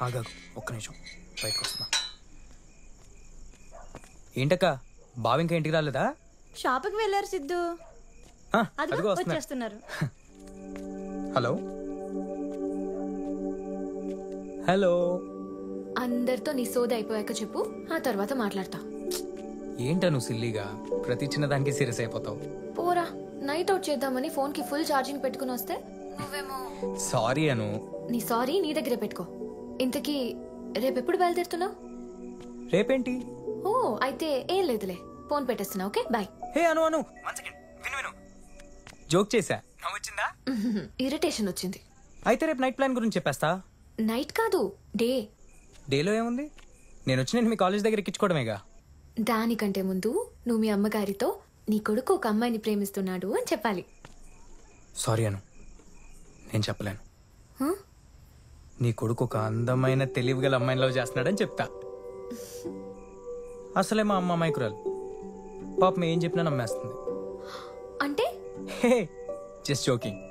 ఆగాగు ఒక్క నిమిషం బయటకు వస్తున్నా. ఏంటక్క బావ ఇంకా ఇంటికి రాలేదా? షాప్కి వెళ్ళారు సిద్ధు. అదిగో వచ్చేస్తున్నారు. Hello hello. అందరితో నీ సోది అయిపోయాక చెప్పు, ఆ తర్వాత మాట్లాడతా. ఏంటా నువ్వు సిల్లీగా ప్రతి చిన్నదానికి సీరియస్ అయిపోతావు? పోరా, నైట్ అవుట్ చేద్దామని ఫోన్ కి ఫుల్ ఛార్జింగ్ పెట్టుకుని వస్తే నువ్వేమో సారీ అను. నీ సారీ నీ దగ్గరే పెట్టుకో. ఇంతకీ రేపెప్పుడు బయలుదేరుతున్నావు? రేపేంటి? ఓ అయితే ఏం లేదులే, ఫోన్ పెట్టేస్తున్నా. Okay bye. Hey Anu Anu విను జోక్ చేశా, నవ్వొచ్చిందా? ఇరిటేషన్ వచ్చింది. అయితే రేపు నైట్ ప్లాన్ గురించి చెప్పేస్తా. నైట్ కాదు, డే. డేలో ఏముంది? నేను వచ్చి నేను మీ కాలేజ్ దగ్గర ఎక్కించుకోవడమేగా. దానికంటే ముందు నువ్వు మీ అమ్మగారితో నీ కొడుకు ఒక అమ్మాయిని ప్రేమిస్తున్నాడు అని చెప్పాలి. సారీ అను, నేను చెప్పలేను. నీ కొడుకు ఒక అందమైన తెలివిగల అమ్మాయిని లవ్ చేస్తున్నాడని చెప్తా. అసలే మా అమ్మ అమాయకురాలు, పాపం ఏం చెప్పినా నమ్మేస్తుంది. అంటే హే జస్ట్ జోకింగ్.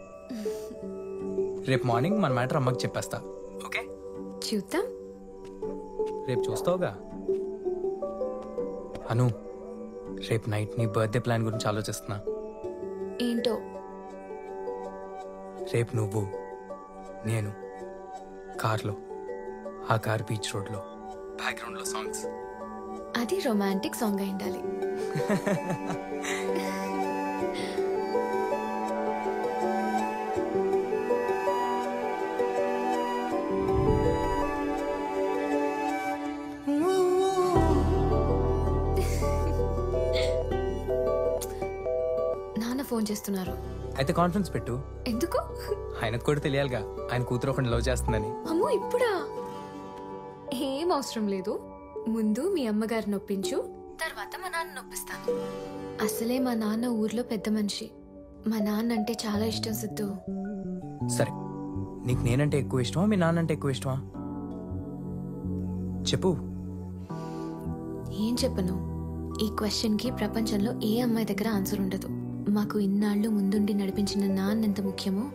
రేపు మార్నింగ్ మన మ్యాటర్ అమ్మకి చెప్పేస్తా. ఓకే చూద్దాం. రేపు చూస్తావుగా. అను, రేపు నైట్ నీ బర్త్డే ప్లాన్ గురించి ఆలోచిస్తున్నా. ఏంటో? రేపు నువ్వు నేను కార్లో, ఆ కార్ బీచ్ రోడ్లో, బ్యాక్గ్రౌండ్లో సాంగ్స్. అది రొమాంటిక్ సాంగ్ అయి ఉండాలి. నాన్న ఫోన్ చేస్తున్నారు. అయితే కాన్ఫరెన్స్ పెట్టు. ఎందుకు? ఆయనకు కూడా తెలియాలిగా ఆయన కూతురు ఒకటి లవ్ చేస్తుందని. అమ్మో ఇప్పుడా? ఏం అవసరం లేదు. ముందు మీ అమ్మగారిని నొప్పించు, తర్వాత మా నాన్న నొప్పిస్తాను. అసలే మా నాన్న ఊర్లో పెద్ద మనిషి. మా నాన్న అంటే చాలా ఇష్టం సిద్ధు. సరే, నీకు నేనంటే ఎక్కువ ఇష్టమా మీ నాన్నంటే ఎక్కువ ఇష్టమా చెప్పు. ఏం చెప్పను? ఈ క్వశ్చన్ కి ప్రపంచంలో ఏ అమ్మాయి దగ్గర ఆన్సర్ ఉండదు. మాకు ఇన్నాళ్ళు ముందుండి నడిపించిన నాన్న ఎంత ముఖ్యమో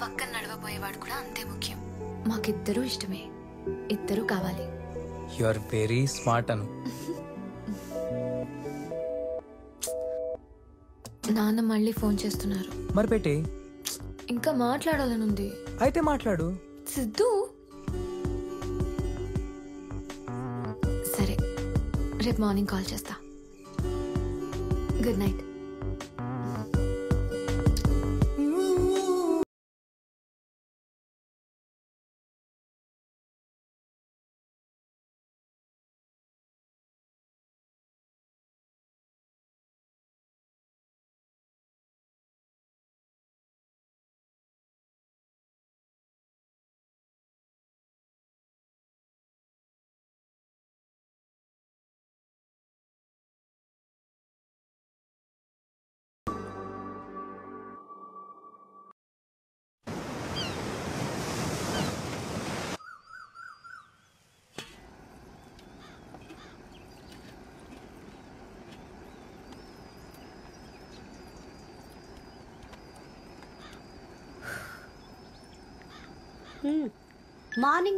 పక్కన నడవబోయేవాడు కూడా అంతే ముఖ్యం. మాకిద్దరూ ఇష్టమే, ఇద్దరూ కావాలి. యు ఆర్ వెరీ స్మార్ట్ అను. నాన్న మళ్ళీ ఫోన్ చేస్తున్నారు. మరి పెట్టి. ఇంకా మాట్లాడాలనుంది. అయితే మాట్లాడు. సిద్ధు సరే, రేపు మార్నింగ్ కాల్ చేస్తా. Good night.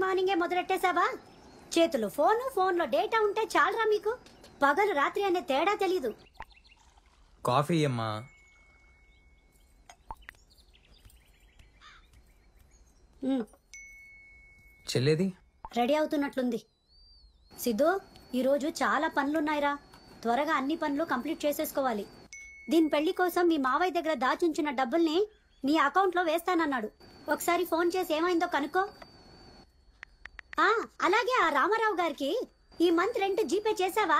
మార్నింగే మొదలెట్టేశావా? చేతులు ఫోను, ఫోన్లో డేటా ఉంటే చాలరా మీకు? పగలు రాత్రి అనే తేడా తెలీదు. కాఫీ అమ్మా. చెల్లేది? రెడీ అవుతున్నట్లుంది. సిద్ధు, ఈరోజు చాలా పనులున్నాయిరా. త్వరగా అన్ని పనులు కంప్లీట్ చేసేసుకోవాలి. దీని పెళ్లి కోసం మీ మావయ్య దగ్గర దాచుంచిన డబ్బుల్ని నీ అకౌంట్లో వేస్తానన్నాడు. ఒకసారి ఫోన్ చేసి ఏమైందో కనుక్కో. అలాగే ఆ రామారావు గారికి ఈ మంత్ రెంట్ జీపే చేసావా?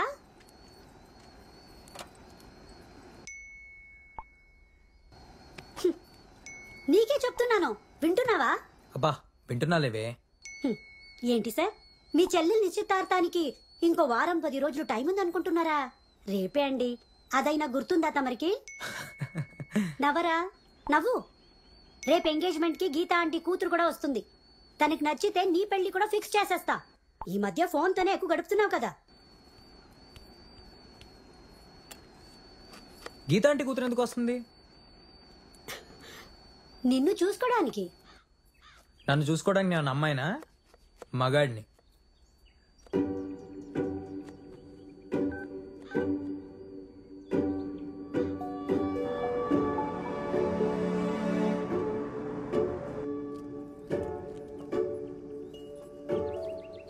నీకే చెప్తున్నాను, వింటున్నావా? అబ్బా వింటున్నాలేవే. ఏంటి సార్, మీ చెల్లెలు నిశ్చితార్థానికి ఇంకో వారం 10 రోజులు టైం ఉందనుకుంటున్నారా? రేపే అండి. అదైనా గుర్తుందా తమరికి? నవ్వరా, నవ్వు. రేపు ఎంగేజ్మెంట్ కి గీత ఆంటీ కూతురు కూడా వస్తుంది. తనకి నచ్చితే నీ పెళ్లి కూడా ఫిక్స్ చేసేస్తా. ఈ మధ్య ఫోన్ తోనే ఎక్కువ గడుపుతున్నావు కదా. గీత ఆంటీ కూతురు ఎందుకు వస్తుంది? నిన్ను చూసుకోవడానికి. నన్ను చూసుకోవడానికి నేను అమ్మాయినా? మగాడిని.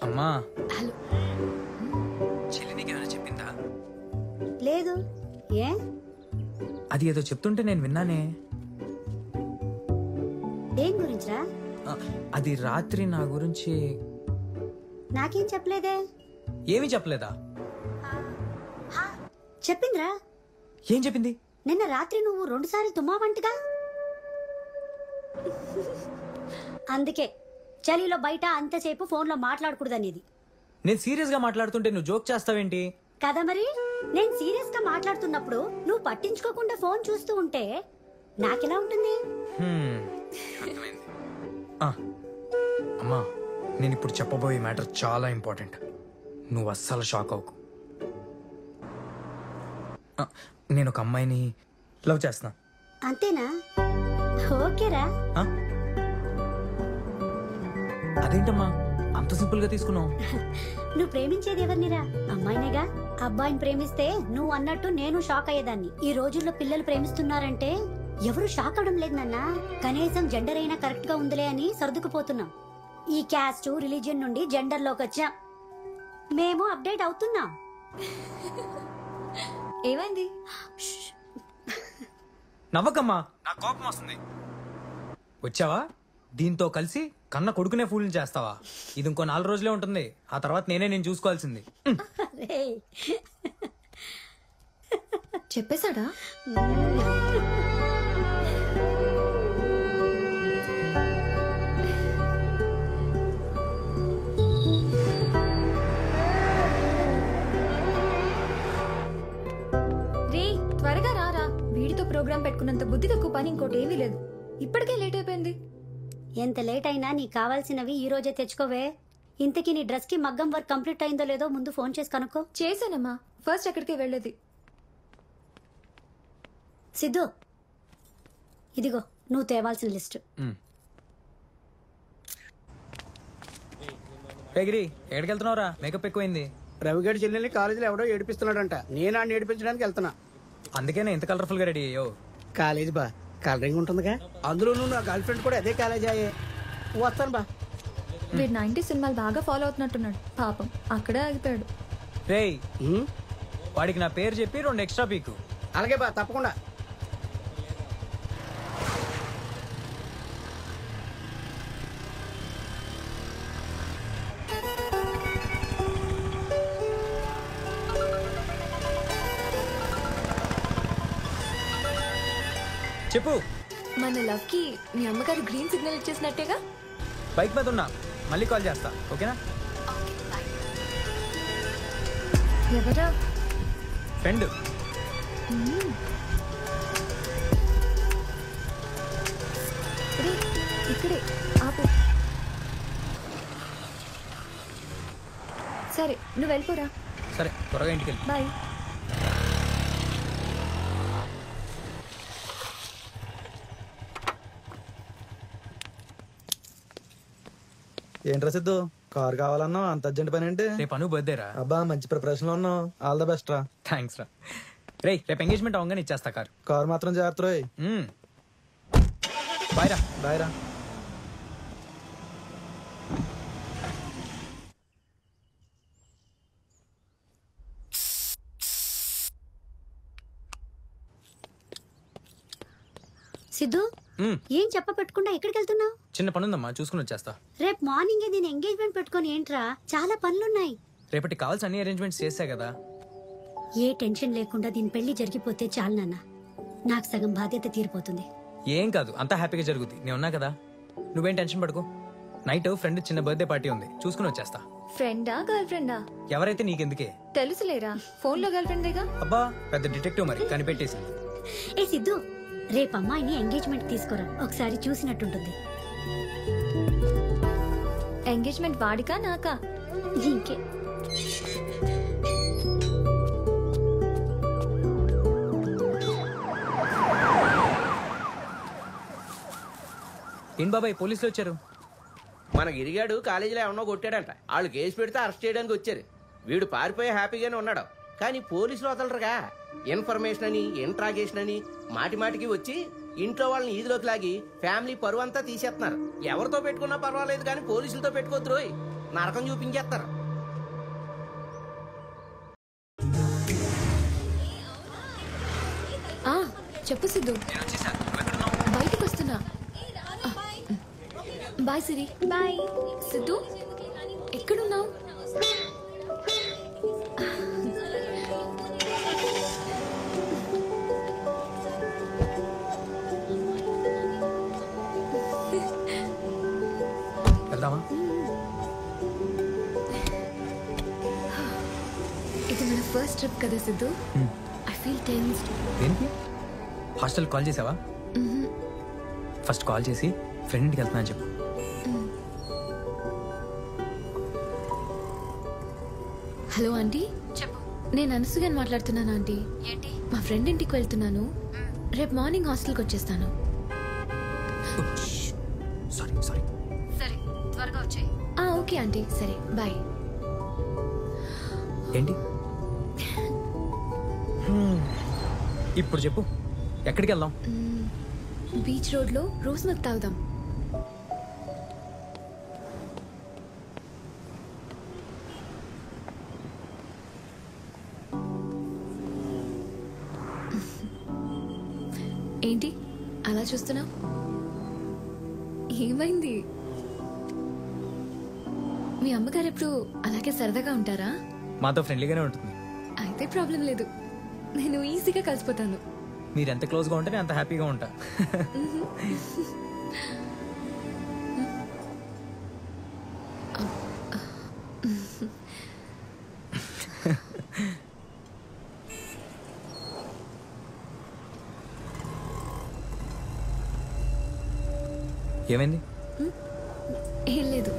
అమ్మా, హలో. చెల్లి నీకేమైనా చెప్పిందా? లేదు. ఏ? అది ఏదో చెప్తుంటే నేను విన్నానే. దేని గురించిరా? అది రాత్రి నా గురించి నాకేం చెప్పలేదే. ఏమీ చెప్పలేదా? చెప్పిందిరా. ఏం చెప్పింది? నిన్న రాత్రి నువ్వు 2 సార్లు తుమ్మావంటగా. అందుకే చలిలో బయట అంతసేపు ఫోన్లో మాట్లాడకూడదనేది. నేను సీరియస్ గా మాట్లాడుతుంటే నువ్వు జోక్ చేస్తావేంటి? కదా మరి, నేను సీరియస్ గా మాట్లాడుతున్నప్పుడు నువ్వు పట్టించుకోకుండా ఫోన్ చూస్తూ ఉంటే నాకెలా ఉంటుంది? అర్థమైంది. అమ్మా, నేను ఇప్పుడు చెప్పబోయే మ్యాటర్ చాలా ఇంపార్టెంట్. నువ్వు అస్సలు షాక్ అవ్వకు. నేను ఒక అమ్మాయిని లవ్ చేస్తున్నా. అంతేనా? ఓకేరా. అదేంటమ్మా అంత సింపుల్ గా తీసుకున్నావు? నువ్వు ప్రేమించేది ఎవరినిరా? అమ్మాయినేగా. అబ్బాయిని ప్రేమిస్తే నువ్వు అన్నట్టు నేను షాక్ అయ్యేదాన్ని. ఈ రోజుల్లో పిల్లలు ప్రేమిస్తున్నారంటే ఎవరు షాక్ అవడం లేదు నాన్న. కనీసం జెండర్ అయినా కరెక్ట్ గా ఉందిలే అని సర్దుకుపోతున్నాం. ఈ క్యాస్ట్ రిలీజియన్ నుండి జెండర్ లోకి వచ్చాం. మేము అప్డేట్ అవుతున్నాం. ఏమైంది? నవ్వకమ్మా, నా కోపం వస్తుంది. వచ్చావా? దీంతో కలిసి కన్న కొడుకునే ఫూల్ని చేస్తావా? ఇది ఇంకో 4 రోజులే ఉంటుంది. ఆ తర్వాత నేను చూసుకోవాల్సింది. రేయ్. చెప్పేశాడా? రే, త్వరగా రారా. వీడితో ప్రోగ్రామ్ పెట్టుకున్నంత బుద్ధి తక్కువ పని ఇంకోటి ఏమీ లేదు. ఇప్పటికే లేట్ అయిపోయింది. ఎంత లేట్ అయినా నీకు కావాల్సినవి ఈ రోజే తెచ్చుకోవే. ఇంతకీ నీ డ్రెస్ కి మగ్గం వర్క్ కంప్లీట్ అయిందో లేదో ముందు ఫోన్ చేసి కనుక్కో. చేశానమ్మా. ఫస్ట్ ఎక్కడికి వెళ్ళేది? సిద్ధు, ఇదిగో నువ్వు తేవాల్సిన లిస్ట్. గిరి, ఎక్కడికి వెళ్తున్నావురా? మేకప్ ఎక్కువైంది. రవిగడి చెల్లెల్ని కాలేజీలో ఎవడో ఏడిపిస్తున్నాడంట. నేను ఆడిని ఏడిపించడానికి వెళ్తున్నా. అందుకేనే ఇంత కలర్ఫుల్ గా రెడీ అయ్యో. కాలేజీ బా కలరింగ్ ఉంటుందిగా. అందులో నా గర్ల్ ఫ్రెండ్ కూడా అదే కాలేజీ అయ్యే. వస్తాను బా. వీడు 90 సినిమాలు బాగా ఫాలో అవుతున్నట్టున్నాడు. పాపం అక్కడే ఆగిపోయాడు. రేయ్, వాడికి నా పేరు చెప్పి 2 ఎక్స్ట్రా పీకు. అలాగే బా, తప్పకుండా. చెప్పు. మన లవ్ కి మీ అమ్మగారు గ్రీన్ సిగ్నల్ ఇచ్చేసినట్టేగా. బైక్ మీద ఉన్నా, మళ్ళీ కాల్ చేస్తా. ఓకేనా? ఎవరా? ఫ్రెండ్. ఇక్కడే ఆపు. సరే, నువ్వు వెళ్ళిపోరా. సరే, త్వరగా ఇంటికి వెళ్ళి. బాయ్. ఏంట్రా సిద్ధు, కార్ కావాలన్నావు? అంత అర్జెంట్ పని ఏంటి? రేపు అను బర్త్డే రా. అబ్బా, మంచి ప్రిపరేషన్ లో ఉన్నావు. ఆల్ ద బెస్ట్ రా. థ్యాంక్స్ రా. రేపు ఎంగేజ్మెంట్ అవగానే ఇచ్చేస్తా కారు. కార్ మాత్రం జాగ్రత్త రోయ్. బాయ్ రా. బాయ్ రా. సిద్ధు, ఏం చెప్ప పెట్టుకుండా ఎక్కడికి వెళ్తున్నావు? చిన్న పనుందమ్మా, చూసుకుని వచ్చేస్తా. రేపు మార్నింగ్ దీని ఎంగేజ్మెంట్ పెట్టుకొని ఏంట్రా? చాలా పనులున్నాయి. రేపటి కావాల్సిన అన్ని అరేంజ్మెంట్స్ చేసా కదా. ఏ టెన్షన్ లేకుండా దీని పెళ్లి జరిగిపోతే చాలు నాన్న. నాకు సగం బాధ్యత తీరిపోతుంది. ఏం కాదు, అంతా హ్యాపీగా జరుగుద్ది. నేను ఉన్నా కదా, నువ్వేం టెన్షన్ పడుకో. నైట్ ఫ్రెండ్ చిన్న బర్త్డే పార్టీ ఉంది, చూసుకుని వచ్చేస్తా. ఫ్రెండా గర్ల్ ఫ్రెండా? ఎవరైతే నీకెందుకే. తెలుసులేరా, ఫోన్ లో గర్ల్ ఫ్రెండేగా. అబ్బా, పెద్ద డిటెక్టివ్ మరి, కనిపెట్టేసి. ఏ సిద్ధు, రేపు అమ్మాయిని ఎంగేజ్మెంట్ తీసుకురా, ఒకసారి చూసినట్టుంటుంది. ఎంగేజ్మెంట్ వాడికా నాకా? నీకే. ఏం బాబాయ్, పోలీసులు వచ్చారు. మన గిరిగాడు కాలేజీలో ఏమన్నా కొట్టాడంట. వాళ్ళు కేసు పెడితే అరెస్ట్ చేయడానికి వచ్చారు. వీడు పారిపోయి హ్యాపీగానే ఉన్నాడు. కానీ పోలీసులు వదలరుగా. ఇన్ఫర్మేషన్ అని, ఇంట్రాగేషన్ అని మాటి మాటికి వచ్చి ఇంట్లో వాళ్ళని ఈదిలోకి లాగి ఫ్యామిలీ పరువు అంతా తీసేస్తున్నారు. ఎవరితో పెట్టుకున్నా పర్వాలేదు కానీ పోలీసులతో పెట్టుకోద్దు రోయ్, నరకం చూపించేస్తారు. చెప్పు సిద్ధు. బయటికి వస్తున్నా. బాయ్ సిరి. బాయ్ సిద్ధు. ఎక్కడున్నావు? వెళ్దామా? ఇది మన ఫస్ట్ ట్రిప్ కదా సిద్ధు. I feel tensed. ఏంటి హాస్టల్ కాల్ చేసావా? ఫస్ట్ కాల్ చేసి ఫ్రెండ్కి వెళ్తున్నా అని చెప్పు. Hello aunty. చెప్పు. నేను అనసుగాని మాట్లాడుతున్నాను ఆంటీ. ఏంటి? మా ఫ్రెండ్ ఇంటికి వెళ్తున్నాను. రేపు మార్నింగ్ హాస్టల్కి వచ్చేస్తాను. Sorry sorry. సరే త్వరగా వచ్చేయి. Okay aunty. సరే బాయ్. ఏంటి ఇప్పుడు చెప్పు, ఎక్కడికి వెళ్దాం? బీచ్ రోడ్లో రోజ్ మిల్క్ తాగుదాం. ఏంటి అలా చూస్తున్నావు? ఏమైంది? మీ అమ్మగారు ఎప్పుడు అలాగే సరదాగా ఉంటారా? మాతో ఫ్రెండ్లీగానే ఉంటుంది. అయితే ప్రాబ్లం లేదు, నేను ఈజీగా కలిసిపోతాను. మీరు ఎంత క్లోజ్గా ఉంటే నేను అంత హ్యాపీగా ఉంటా. ఏమైంది? ఏం లేదు.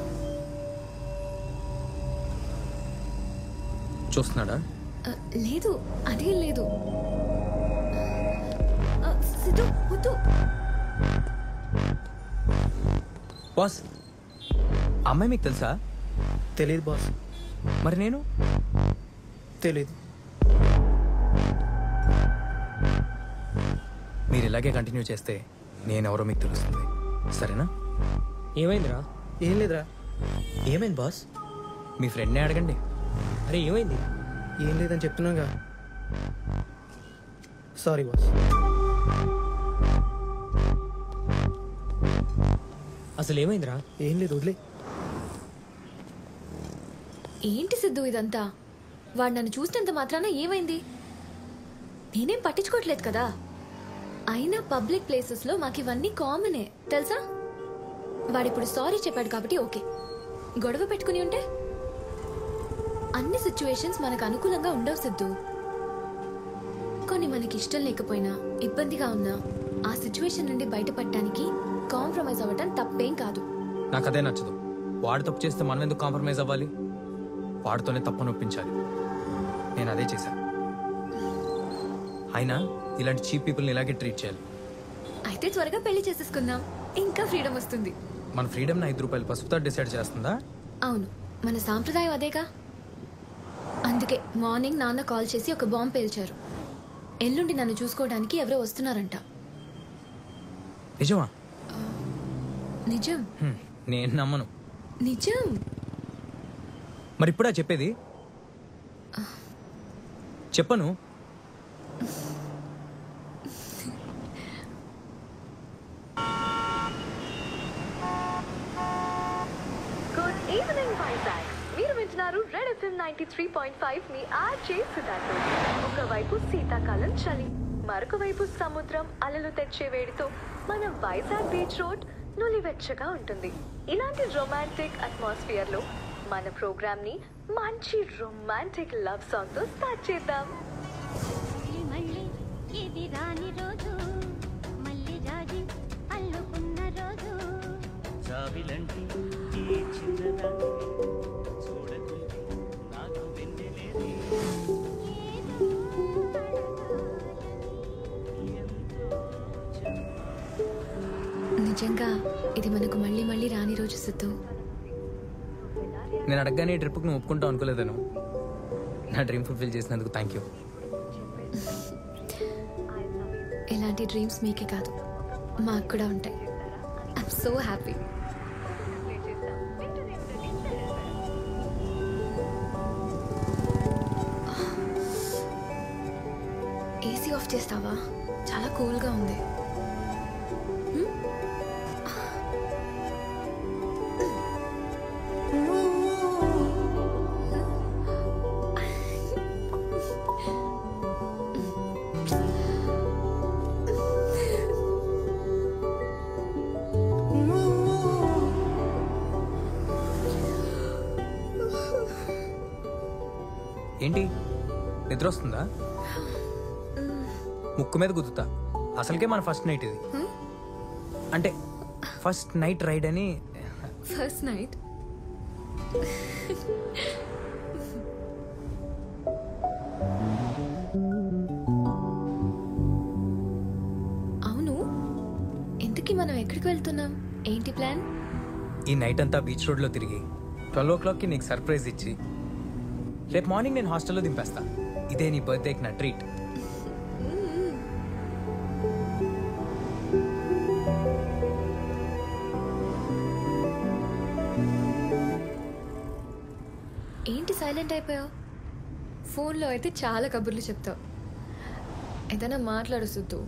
చూస్తున్నాడా? లేదు అదేం లేదు. సిద్ధు వద్దు. బాస్, అమ్మాయి మీకు తెలుసా? తెలీదు బాస్. మరి నేను తెలీదు. మీరు ఇలాగే కంటిన్యూ చేస్తే నేనెవరో మీకు తెలుస్తుంది, సరేనా? ఏమైందిరా? ఏం లేదురా. ఏమైంది బాస్? మీ ఫ్రెండ్నే అడగండి. అరే ఏమైంది? ఏం లేదని చెప్తున్నాగా. Sorry boss. అసలు ఏమైందిరా? ఏం లేదు, వదిలే. ఏంటి సిద్ధు ఇదంతా? వాడు నన్ను చూసినంత మాత్రాన ఏమైంది? నేనేం పట్టించుకోవట్లేదు కదా. అయినా పబ్లిక్ ప్లేసెస్ లో మాకు ఇవన్నీ కామనే తెలుసా. వాడిప్పుడు సారీ చెప్పాడు కాబట్టి ఓకే. గొడవ పెట్టుకుని ఉంటే అన్ని సిచ్యువేషన్స్ మనకు అనుకూలంగా ఉండవు సిద్ధు. కొన్ని మనకి ఇష్టం లేకపోయినా, ఇబ్బందిగా ఉన్నా ఆ సిచ్యువేషన్ నుండి బయటపడటానికి కాంప్రమైజ్ అవ్వటం తప్పేం కాదు. నాకు అదే నచ్చదు. వాడు తప్పు చేస్తే మనం ఎందుకు కాంప్రమైజ్ అవ్వాలి? వాడితోనే తప్పు నొప్పించాలి. నేను అదే చేశాను. అయినా ఇలాంటి చీప్ పీపుల్ని ఇలాగే ట్రీట్ చేయాలి. అయితే త్వరగా పెళ్లి చేసేసుకుందాం, ఇంకా ఫ్రీడమ్ వస్తుంది. మన ఫ్రీడమ్ 5 రూపాయలు పసుపుతో డిసైడ్ చేస్తుందా? అవును, మన సాంప్రదాయం అదేగా. అందుకే మార్నింగ్ నాన్న కాల్ చేసి ఒక బాంబు పేల్చారు. ఎల్లుండి నన్ను చూసుకోవడానికి ఎవరో వస్తున్నారంట. నిజమా? నిజం. నేను నమ్మను. నిజం. మరి ఇప్పుడా చెప్పేది? చెప్పను. Good evening Vizag. మీరు వింటున్నారు రెడ్ ఎఫ్ఎం 93.5. మీ ఆర్జే సుధాతో. ఒకవైపు శీతాకాలం చలి, మరొక వైపు సముద్రం అలలు తెచ్చే వేడితో మన వైజాగ్ బీచ్ రోడ్ నులివెచ్చగా ఉంటుంది. ఇలాంటి రొమాంటిక్ అట్మాస్ఫియర్ లో మన ప్రోగ్రామ్ ని మంచి రొమాంటిక్ లవ్ సాంగ్ తో స్టార్ట్ చేద్దాం. నిజంగా ఇది మనకు మళ్ళీ మళ్ళీ రాని రోజు సిద్ధు. నేను అడగగానే ఈ ట్రిప్కి నువ్వు ఒప్పుకుంటావు అనుకోలేదను. నా డ్రీమ్ ఫుల్ఫిల్ చేసినందుకు థ్యాంక్ యూ. ఇలాంటి డ్రీమ్స్ మీకే కాదు, మాకు కూడా ఉంటాయి. I'm so happy. AC of చేస్తావా? చాలా కూల్గా ఉంది. ఏంటి నిద్ర వస్తుందా? ముక్కు మీద గుద్దుతా. అసలుకే మన ఫస్ట్ నైట్ ఇది. అంటే ఫస్ట్ నైట్ రైడ్ అని. ఫస్ట్ నైట్ అవును, ఇంతకీ మనం ఎక్కడికి వెళ్తున్నాం? ఏంటి ప్లాన్? ఈ నైట్ అంతా బీచ్ రోడ్లో తిరిగి 12 o'clockకి నీకు సర్ప్రైజ్ ఇచ్చి రేపు మార్నింగ్ నేను హాస్టల్లో దింపేస్తా. ఇదే నీ బర్త్డేకి నా ట్రీట్. ఏంటి సైలెంట్ అయిపోయావు? ఫోన్లో అయితే చాలా కబుర్లు చెప్తావు. ఏదైనా మాట్లాడు సిద్ధు,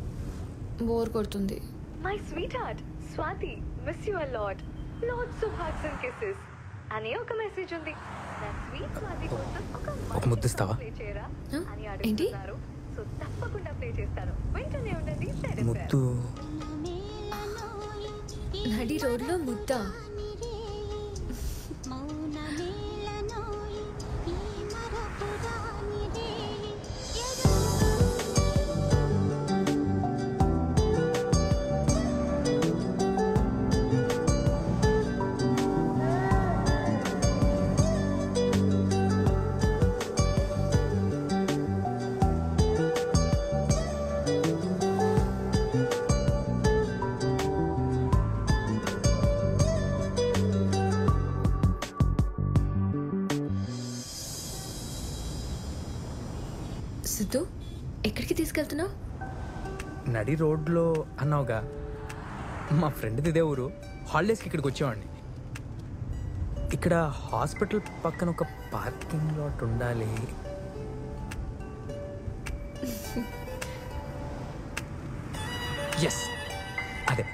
బోర్ కొడుతుంది. My sweet heart Swathi, miss you a lot, lots of hugs and kisses అనే ఒక మెసేజ్ ఉంది. నా స్వీట్ స్వాతి కోసం ఒక ముద్దిస్తావా? ప్లే చేయరా అని ఏంటి? అడుగుతున్నారు. సో తప్పకుండా ప్లే చేస్తాను, వెంటనే ఉండండి. ముద్దు నడి రోడ్లో ముద్ద. సిద్ధు, ఎక్కడికి తీసుకెళ్తున్నావు? నడి రోడ్లో అన్నావుగా, మా ఫ్రెండ్ది ఇదే ఊరు. హాలిడేస్కి ఇక్కడికి వచ్చేవాడిని. ఇక్కడ హాస్పిటల్ పక్కన ఒక పార్కింగ్ లాట్ ఉండాలి. ఎస్, అదే.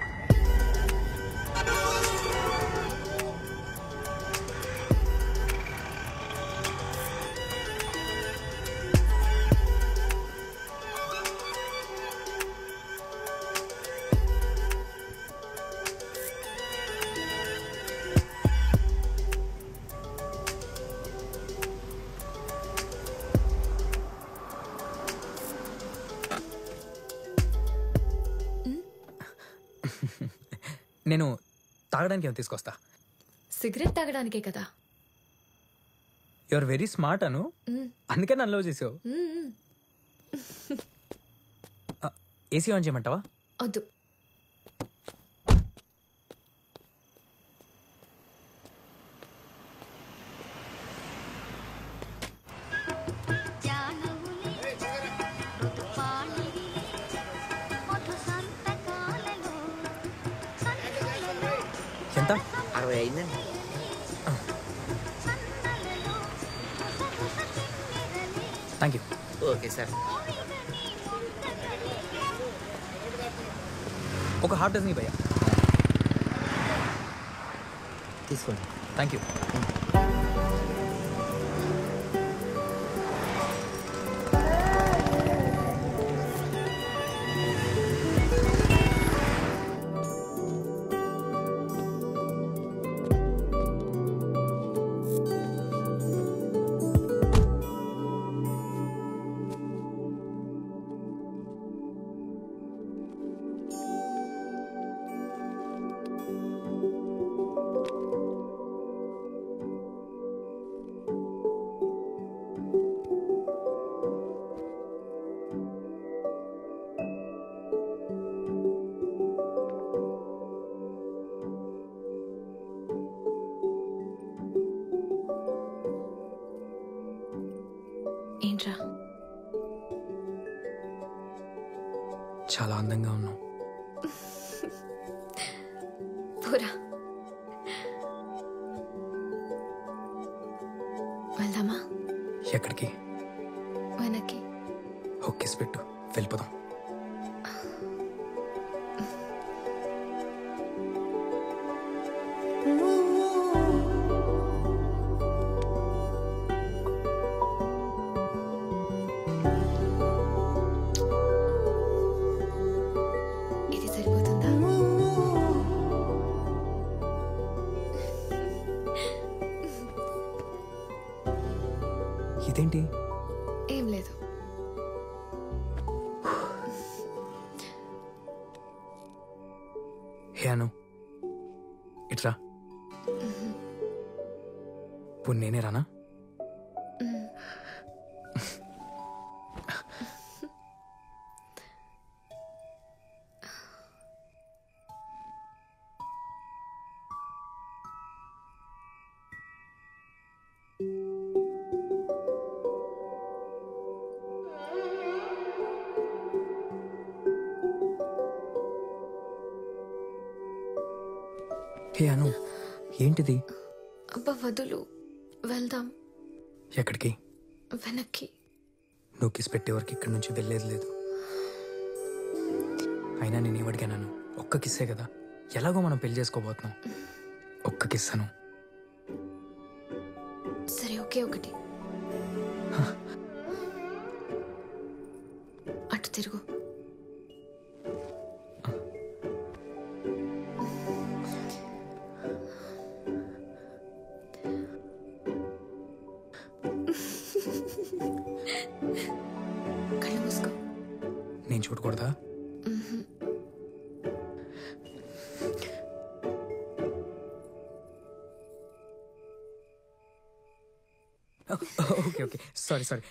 నేను తాగడానికి ఏమో తీసుకొస్తా. సిగరెట్ తాగడానికే కదా. యు ఆర్ వెరీ స్మార్ట్ అను, అందుకే నన్ను లవ్ చేసావు. ఏసీ ఆన్ చేయమంటావా? వద్దు. ఎంత? 60 అయిందండి. Thank you. Okay sir. ఒక హాఫ్ డజన్ భయ్యా. తీసుకోండి. Thank you. అందంగా ఉన్నావు. పూరా వెళ్దామా? ఎక్కడికి? వెనక్కి. ఒక్కేసి పెట్టు, వెళ్ళిపోదాం. ఇది సరిపోతుందా? ఇదేంటి? ఏం లేదు. హే అను, ఇట్రా. ఇప్పుడు నేనే రానా? హే అను, ఏంటిది? అబ్బా వదులు, వెళ్దాం. ఎక్కడికి? వెనక్కి. నువ్వు కిస్ పెట్టే వరకు ఇక్కడి నుంచి వెళ్ళేది లేదు. అయినా నేను ఏమడిగాను? ఒక్క కిస్సే కదా, ఎలాగో మనం పెళ్లి చేసుకోబోతున్నాం. ఒక్క కిస్ అను. సరే, ఒకే ఒకటి. అటు తిరుగు. కళ్ళు మూసుకో. నేను చూడకూడదా? Okay okay, sorry sorry.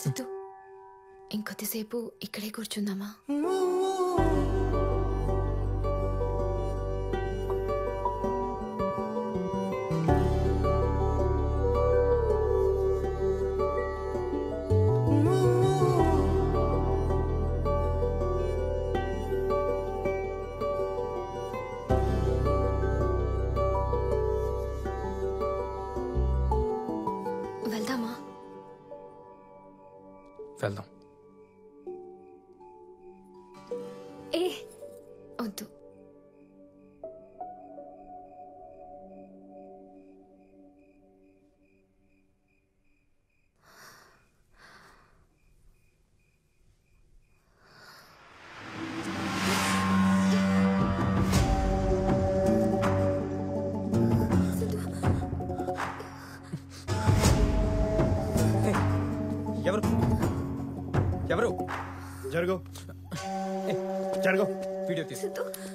Siddhu, ఇంకొద్దిసేపు ఇక్కడే కూర్చుందామా? వెళ్దామా? వెళ్దాం. ఏ వద్దు. ఎవరు ఎవరు? జరుగు జరుగు. వీడియో తీసు.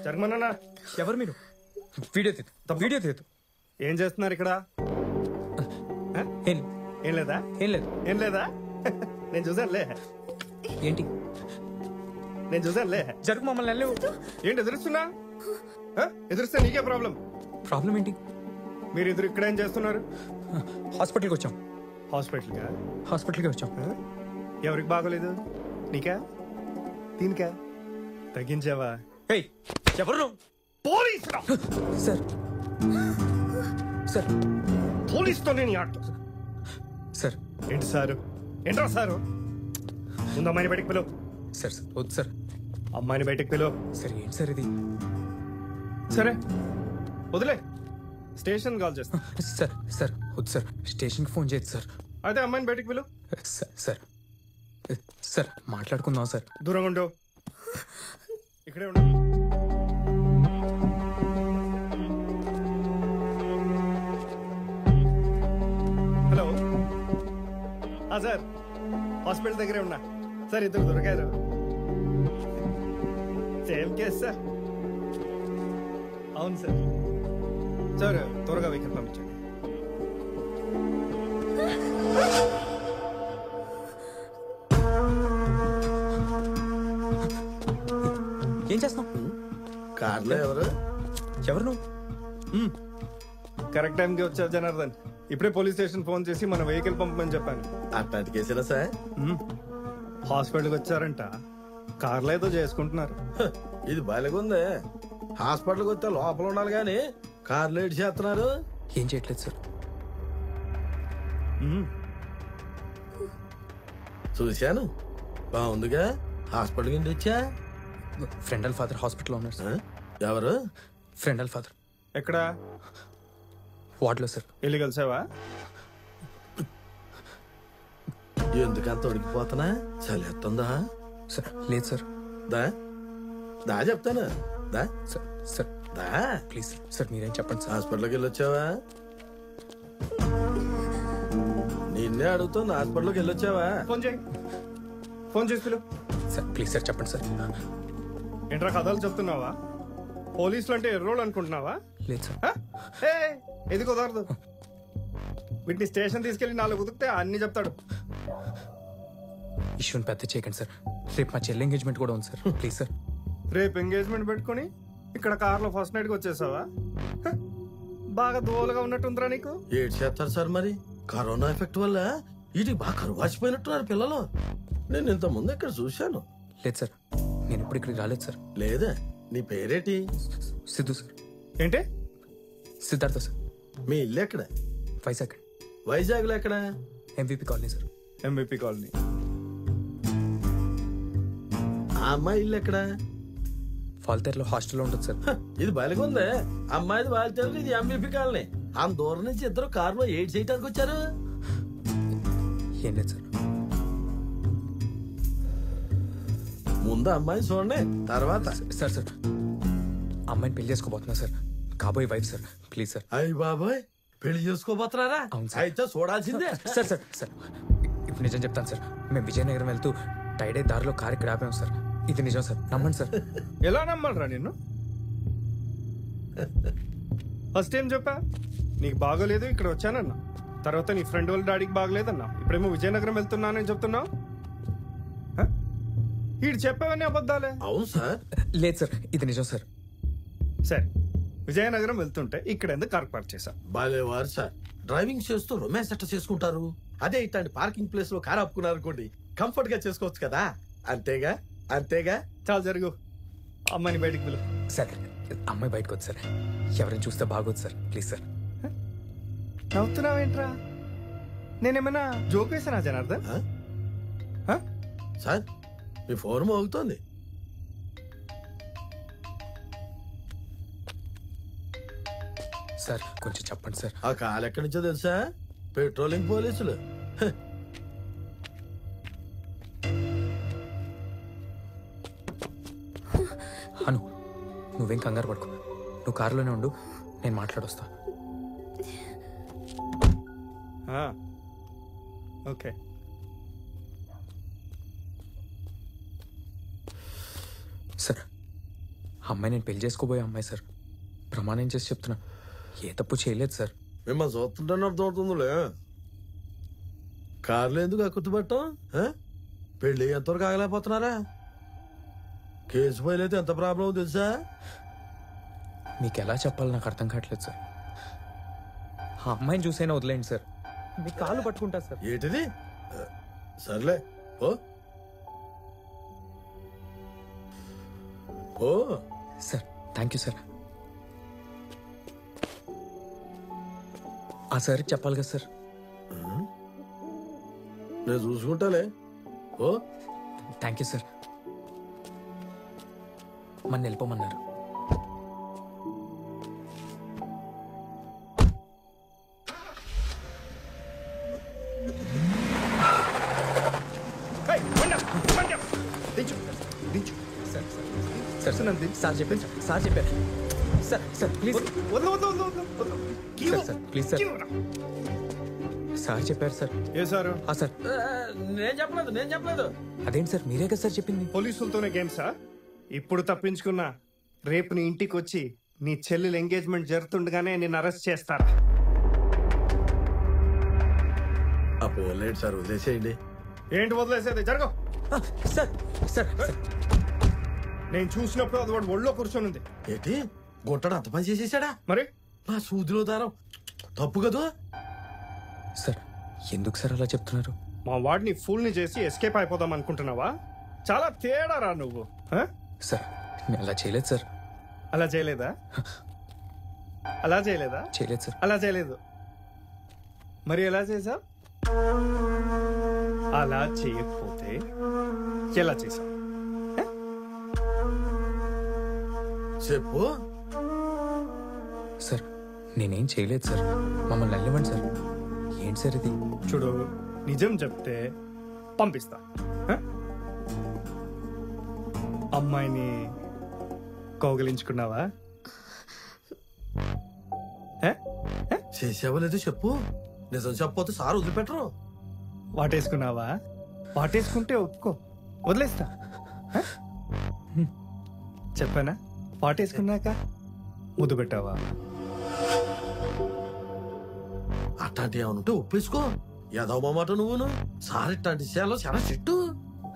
జరగమన్నా. ఎవరు మీరు? వీడియో తీదు, వీడియో తీదు. ఏం చేస్తున్నారు ఇక్కడ? ఏం ఏం లేదా? ఏం లేదు. ఏం లేదా? నేను చూసానులే. ఏంటి? నేను చూసానులే. జరుగు మమ్మల్ని వెళ్ళలేవు. ఏంటి ఎదురుస్తున్నా? ఎదురుస్తే నీకే ప్రాబ్లం. ప్రాబ్లం ఏంటి? మీరు ఇద్దరు ఇక్కడ ఏం చేస్తున్నారు? హాస్పిటల్కి వచ్చాం. హాస్పిటల్కి వచ్చాం. ఎవరికి బాగోలేదు? నీకా? దీనికా? తగ్గించావా? ఏయ్, ఎవరు నువ్వు? పోలీసురా! సార్ సార్ పోలీసుతో నేను ఆట. సార్ ఏంటి సారు? ఏంట్రా సారు? ముందు అమ్మాయిని బయటకు పిలువు. సార్ వద్దు సార్. అమ్మాయిని బయటకు పిలువు. సార్ ఏంటి సార్ ఇది? సరే వదిలే, స్టేషన్ కాల్ చేస్తా. సార్ సార్ వద్దు సార్, స్టేషన్కి ఫోన్ చేయొద్దు సార్. అయితే అమ్మాయిని బయటకు పిలువు. సార్ సార్ మాట్లాడుకుందాం సార్. దూరంగా ఉండు. ఇక్కడే ఉండు. హలో సార్, హాస్పిటల్ దగ్గరే ఉన్నా సార్. ఇద్దరు దొరికారు. Same case sir. అవును సార్. సార్ త్వరగా వెహికల్ పంపించండి. ఏం చేస్తున్నావు? కార్లో ఎవరు నువ్వు? కరెక్ట్ టైంకి వచ్చారు జనార్దన్. ఇప్పుడే పోలీస్ స్టేషన్ ఫోన్ చేసి మన వెహికల్ పంపమని చెప్పాను. అట్లాంటి కేసులా సార్? హాస్పిటల్కి వచ్చారంట. కార్లో ఏదో చేసుకుంటున్నారు. ఇది బాలేగుందే. హాస్పిటల్కి వస్తే లోపల ఉండాలి కానీ కార్లో ఏడు చేస్తున్నారు. ఏం చేయట్లేదు సార్. చూశాను, బాగుందిగా. హాస్పిటల్ కింద వచ్చా. ఫ్రెండ్ వాళ్ళ ఫాదర్ హాస్పిటల్లో ఉన్నారు సార్. ఎవరు? ఫ్రెండ్ వాళ్ళ ఫాదర్. ఎక్కడ? వార్డులో సార్. వెళ్ళి కలిసావా? ఎందుకంత ఉడికిపోతున్నా? చలేస్తుందా? సార్ లేదు సార్. దా దా చెప్తాను. దా సార్ సార్ దా. ప్లీజ్ సార్ మీరేం చెప్పండి సార్. హాస్పిటల్కి వెళ్ళొచ్చావా? నిన్నే అడుగుతుంది. హాస్పిటల్కి వెళ్ళొచ్చావా? ఫోన్ చేయి. ఫోన్ చేసి పిలువు. సార్ ప్లీజ్ సార్ చెప్పండి సార్. ఏంట్రా కథలు చెప్తున్నావా? పోలీసులు అంటే ఎర్రోళ్ళు అనుకుంటున్నావా? లేదు సార్. ఇది కుదరదు. వీటిని స్టేషన్ తీసుకెళ్లి 4 ఉదికితే అన్ని చెప్తాడు. ఇష్యూని పెద్ద చేయకండి సార్. రేపు మా చెల్లి ఎంగేజ్మెంట్ కూడా ఉంది సార్. Please sir. రేపు ఎంగేజ్మెంట్ పెట్టుకుని ఇక్కడ కార్లో ఫస్ట్ నైట్కి వచ్చేసావా? బాగా దోలుగా ఉన్నట్టుందిరా నీకు. ఏడు చేస్తారు సార్ మరి. కరోనా ఎఫెక్ట్ వల్ల ఇది బాగా కరువు వాచిపోయినట్టున్నారు పిల్లలు. నేను ఇంత ముందు ఇక్కడ చూశాను. లేదు సార్, నేను ఇప్పుడు ఇక్కడికి రాలేదు సార్. లేదా? నీ పేరేటి? సిద్ధు సార్. ఏంటి? సిద్ధార్థ సార్. మీ ఇల్లు ఎక్కడ? వైజాగ్. వైజాగ్ లో ఎక్కడ? MVP colony sir. MVP colony. ఆ అమ్మాయి ఇల్లు ఎక్కడ? ఫాల్తేర్లో హాస్టల్లో ఉంటుంది సార్. ఇది బలిగుందే. అమ్మాయిది వాల్తేరు, ఇది ఎంవిపి కాలనీ. ఆ దూరం నుంచి ఇద్దరు కారులో ఏడ్ చేయడానికి వచ్చారు. ఏం లేదు సార్. ముందు అమ్మాయి చూడండి, తర్వాత. సార్ సార్ అమ్మాయిని పెళ్లి చేసుకోబోతున్నా సార్. కాబోయే వైఫ్ సార్. Please sir. అయ్యి బాబాయ్, పెళ్లి చేసుకోబోతున్నారా? అవును సార్. అయితే చూడాల్సిందే. సార్ సార్ సార్ ఇప్పుడు నిజం చెప్తాను సార్. మేము విజయనగరం వెళ్తూ టైడే దారిలో కారు ఇక్కడ ఆపాము సార్. ఇది నిజం సార్, నమ్మండి సార్. ఎలా నమ్మాలరా నిన్ను? ఫస్ట్ ఏం చెప్పా? నీకు బాగోలేదు, ఇక్కడ వచ్చానన్నా. తర్వాత నీ ఫ్రెండ్ వాళ్ళ డాడీకి బాగలేదన్నా. ఇప్పుడేమో విజయనగరం వెళ్తున్నానని చెప్తున్నావు. వీడు చెప్పావని అబద్ధాలే. అవును సార్. లేదు సార్, ఇది నిజం సార్. సరే, విజయనగరం వెళ్తుంటే ఇక్కడ ఎందుకు కార్ పార్క్ చేశా? బాలేవారు సార్. డ్రైవింగ్ చేస్తూ రొమాన్స్ ఎట్లా చేసుకుంటారు? అదే ఇట్లాంటి పార్కింగ్ ప్లేస్ లో కార్ ఆపుకున్నారు అనుకోండి, కంఫర్ట్ గా చేసుకోవచ్చు కదా. అంతేగా అంతేగా. చాలా జరుగు. అమ్మాయిని బయటికి పిలు. సార్ అమ్మాయి బయటకు వద్దు సార్. ఎవరైనా చూస్తే బాగోదు సార్. Please sir. నవ్వుతున్నావేంట్రా? నేనేమన్నా జోక్ వేసానా జనార్దన్? సార్ మీ ఫోన్ మోగుతోంది. సార్ కొంచెం చెప్పండి సార్. ఆ కాల్ ఎక్కడి నుంచో తెలుసా? పెట్రోలింగ్ పోలీసులు. అను, నువ్వేం కంగారు పడుకో. నువ్వు కారులోనే ఉండు, నేను మాట్లాడొస్తా. ఓకే. సార్ అమ్మాయి నేను పెళ్లి చేసుకోబోయే అమ్మాయి సార్. ప్రమాణం చేసి చెప్తున్నా, ఏ తప్పు చేయలేదు సార్. మిమ్మల్ని చూస్తుంటేనే అర్థమవుతుందిలే. కార్లు ఎందుకు అక్కుతుపట్టం? పెళ్ళి ఎంతవరకు ఆగలేకపోతున్నారా? కేసు ఫైల్ అయితే ఎంత ప్రాబ్లం తెలుసా? మీకు ఎలా చెప్పాలి నాకు అర్థం కావట్లేదు సార్. ఆ అమ్మాయిని చూసైనా వదిలేండి సార్, మీ కాళ్ళు పట్టుకుంటా సార్. ఏంటిది? సర్లే ఓ ఓ సార్ థ్యాంక్ యూ సార్. ఆ సార్కి చెప్పాలి కదా సార్. నేను చూసుకుంటాలే. ఓ థ్యాంక్ యూ సార్. మన వెళ్ళిపోమన్నారు. సార్ సార్ చెప్పారు సార్ చెప్పారు sir. Sir please sir please sir. Sir చెప్పారు సార్. ఏ సారు? సార్ నేను చెప్పలేదు. అదేంటి సార్, మీరే కదా సార్ చెప్పింది. పోలీసులతోనే గేమ్ సార్. ఇప్పుడు తప్పించుకున్నా రేపు నీ ఇంటికి వచ్చి నీ చెల్లెలు ఎంగేజ్మెంట్ జరుగుతుండగానే నిన్ను అరెస్ట్ చేస్తారా? అపోలేండి సార్, వదిలేసేయండి. ఏంటి వదిలేసేది? జరగవు సార్. సార్ నేను చూసినప్పుడు అది వాడు ఒళ్ళో కూర్చొని ఉంది. ఏంటి గుంటడు అంత పని చేసేసాడా? మరి నా సూదిలో దారం తప్పు కదా సార్. ఎందుకు సార్ అలా చెప్తున్నారు? మా వాడిని ఫుల్ని చేసి ఎస్కేప్ అయిపోదాం అనుకుంటున్నావా? చాలా తేడా రా నువ్వు. సార్ నేను అలా చేయలేదు సార్. అలా చేయలేదా? అలా చేయలేదా? చేయలేదు సార్. అలా చేయలేదు. మరి ఎలా చేసా? అలా చేయకపోతే ఎలా చేసా? చెప్పు. సార్ నేనేం చేయలేదు సార్, మమ్మల్ని వెళ్ళివ్వండి సార్. ఏంటి సార్ ఇది? చూడు, నిజం చెప్తే పంపిస్తా. అమ్మాయిని కౌగిలించుకున్నావా? చేసావో లేదో చెప్పు. నిజం చెప్పపోతే సార్ వదిలిపెట్టరు. వాటేసుకున్నావా? వాటేసుకుంటే ఒప్పుకో, వదిలేస్తా. చెప్పానా? వాటేసుకున్నాక ముద్దు పెట్టావా? అట్లాంటి ఏమనుంటే ఒప్పేసుకో. ఏదో మాట నువ్వును. సార్ ఇట్లాంటి విషయాల్లో చాలా చెట్టు.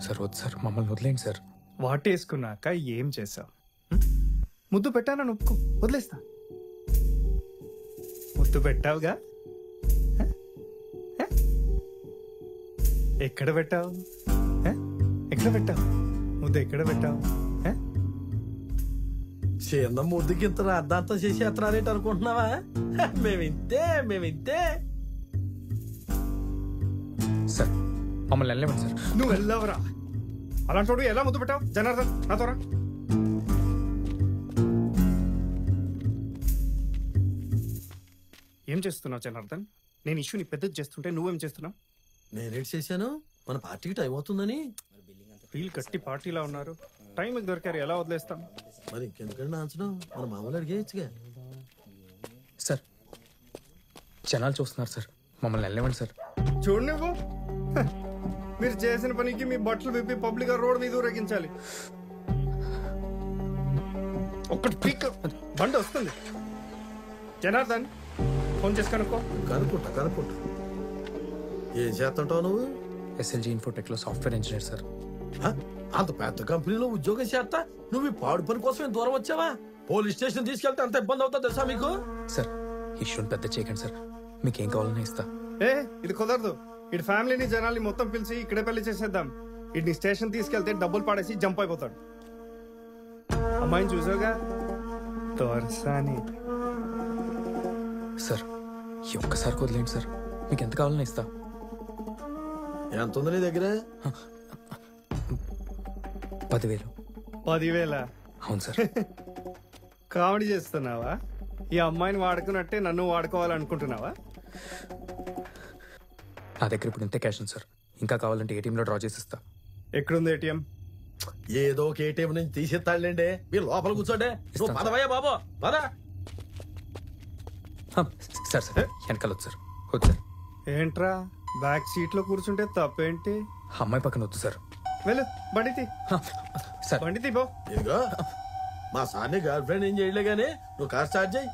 సార్ వద్దు సార్, మమ్మల్ని వదిలేండి సార్. వాటేసుకున్నాక ఏం చేసావు? ముద్దు పెట్టానని ఒప్పుకో, వదిలేస్తా. ముద్దు పెట్టావుగా? ఎక్కడ పెట్టావు? ఎక్కడ పెట్టావు ముద్దు? ఎక్కడ పెట్టావు? చిన్న ముద్దుకి ఇంత అర్ధాంతం చేసి ఎత్తనారేంటి అనుకుంటున్నావా? మేమింతే. సార్ మమ్మల్ని వెళ్ళివ్వండి సార్. నువ్వు వెళ్ళవరా? అలాంటి ఎలా ముద్దు పెట్టావు? జనార్దన్ నాతోరా. ఏం చేస్తున్నావు జనార్దన్? నేను ఇష్యూని పెద్దది చేస్తుంటే నువ్వేం చేస్తున్నావు? నేనేటి చేశాను? మన పార్టీకి టైం అవుతుందని. వీళ్ళు కట్టి పార్టీలా ఉన్నారు, టైంకి దొరికారు, ఎలా వదిలేస్తాం? మరి ఇంకెందుకంటే ఆన్సర్ మన మామూలు అడిగేయచ్చుగా. సార్ జనాలు చూస్తున్నారు సార్, మమ్మల్ని వెళ్ళివ్వండి సార్. చూడు నువ్వు, మీరు చేసిన పనికి మీ బట్టలు విప్పి పబ్లిక్ రోడ్ మీద ఊరేగించాలి. ఒక్కటి పీక్ బండి వస్తుంది. జనార్దన్ ఫోన్ చేసి కనుక్కో. కనుక్కుంటా. ఏం చేస్తుంటావు నువ్వు? ఎస్ఎల్జీ ఇన్ఫోటెక్లో సాఫ్ట్వేర్ ఇంజనీర్ సార్. అంత పెద్ద కంపెనీలో ఉద్యోగం చేస్తా నువ్వు ఈ పాడు పని కోసం ఎంత దూరం వచ్చావా? పోలీస్ స్టేషన్ తీసుకెళ్తే అంత ఇబ్బంది అవుతా తెలుసా మీకు? సార్ ఇష్యూని పెద్ద చేయకండి సార్, మీకేం కావాలన్నా ఇస్తా. ఇది కుదరదు. ఇటు ఫ్యామిలీని జనాల్ని మొత్తం పిలిచి ఇక్కడే పెళ్లి చేసేద్దాం. ఇటు స్టేషన్ తీసుకెళ్తే డబ్బులు పాడేసి జంప్ అయిపోతాడు. అమ్మాయిని చూసావుగా, తోర్సాని. సార్ ఈ ఒక్కసారి వదిలేండి సార్, మీకు ఎంత కావాలన్నా ఇస్తా. ఎంత ఉంది నీ దగ్గర? 10,000. 10,000? అవును సార్. కామెడీ చేస్తున్నావా? ఈ అమ్మాయిని వాడుకున్నట్టే నన్ను వాడుకోవాలనుకుంటున్నావా? నా దగ్గర ఇప్పుడు ఇంతే క్యాష్ ఉంది సార్, ఇంకా కావాలంటే ఏటీఎంలో డ్రా చేసిస్తా. ఎక్కడుంది ఏటీఎం? ఏదో ఒక ఏటీఎం నుంచి తీసేస్తాడులేండి. మీరు లోపల కూర్చోండి. నువ్వు పదవయ్యా బాబు, పద. సార్ వెనకాల వద్దు సార్. వద్దు సార్. ఏంట్రా బ్యాక్ సీట్ లో కూర్చుంటే తప్పేంటి? అమ్మాయి పక్కన వద్దు సార్. వెళ్ళు, బండితి సార్. బండితి బో. ఇదిగో మా సార్ని గర్ల్ ఫ్రెండ్ ఏం చేయలే గానీ నువ్వు కార్ స్టార్ట్ చేయి.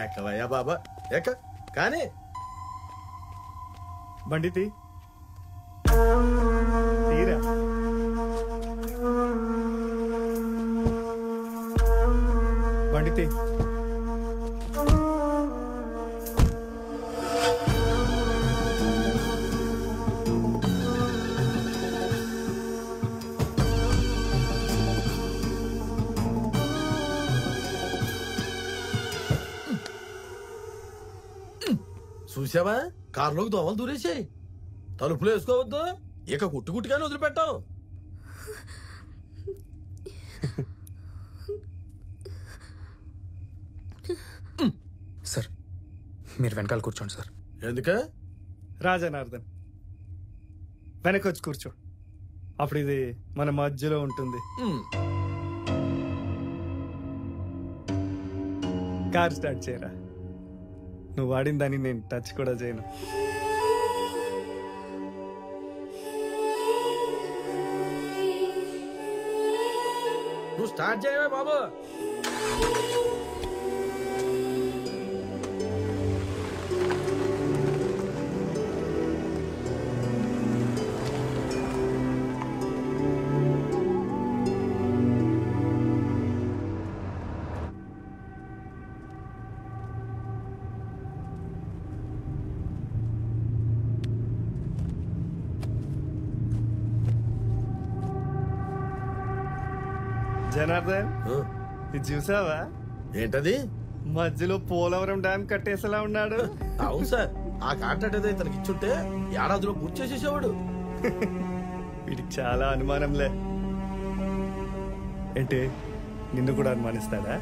ఎక్కవయ్యా బాబా, ఎక్క. కానీ బండితి తీరా. బండితే చూసావా కారులోకి దోమలు దూరేసాయి. తలుపులు వేసుకోవద్దు, ఇక కుట్టుకుట్టుగానే వదిలిపెట్టావు. సార్ మీరు వెనకాల కూర్చోండి సార్. ఎందుక? రాజనార్దన్ వెనక్కి వచ్చి కూర్చో, అప్పుడు ఇది మన మధ్యలో ఉంటుంది. కార్ స్టార్ట్ చేయరా. నువ్వు వాడిన దాన్ని నేను టచ్ కూడా చేయను. నువ్వు స్టార్ట్ చేయవే బాబు. జనార్దన్ ఇది చూసావా? ఏంటది? మధ్యలో పోలవరం డ్యామ్ కట్టేసేలా ఉన్నాడు. అవును సార్, ఆ కాంట్రాక్ట్ ఏదో ఇతనికి ఇచ్చుంటే ఏడాదిలో పూర్తి చేసేసేవాడు. వీడికి చాలా అనుమానంలే. ఏంటి, నిన్ను కూడా అనుమానిస్తాడా?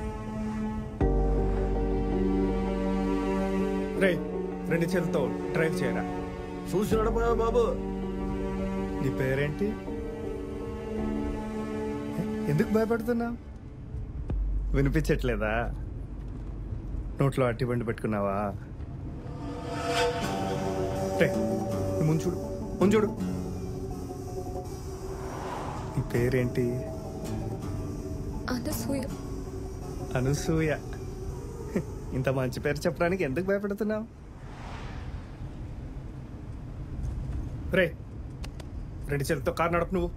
రే, రెండు చేతులతో డ్రైవ్ చేయరా. చూసి నడపోయావు బాబు. నీ పేరేంటి? ఎందుకు భయపడుతున్నావు? వినిపించట్లేదా? నోట్లో అట్టి బండి పెట్టుకున్నావా? ముంచుడు ముంచుడు. నీ పేరేంటి? అనసూయ. అనసూయ. ఇంత మంచి పేరు చెప్పడానికి ఎందుకు భయపడుతున్నావు? రే, రెండు చేతులతో కారు నడుపు. నువ్వు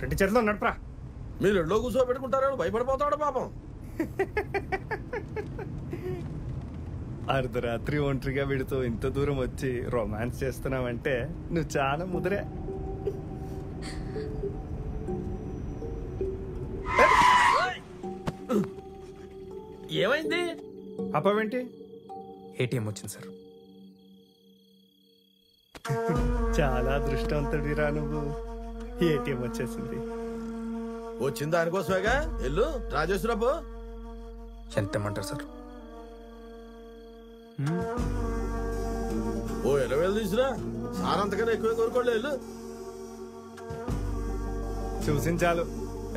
రెండు చేతుల్లో నడపరా. మీరు ఎల్లో కూర్చోబెట్టుకుంటారని భయపడిపోతాడు పాపం. అర్ధరాత్రి ఒంటరిగా వీడితో ఇంత దూరం వచ్చి రొమాన్స్ చేస్తున్నావంటే నువ్వు చాలా ముదిరే. ఏమైంది? అప్పవేంటి? ఏటీఎం వచ్చింది సార్. చాలా అదృష్టవంతుడిరా నువ్వు. ఏటీఎం వచ్చేసింది. వచ్చిన దానికోసమేగా. ఎల్లు రాజేశ్వరపు. ఎంత ఇమ్మంటారు సార్? ఓ 20,000 తీసురా. సార్ అంతకన్నా ఎక్కువ కోరుకోండి. ఎల్లు. చూసింది చాలు.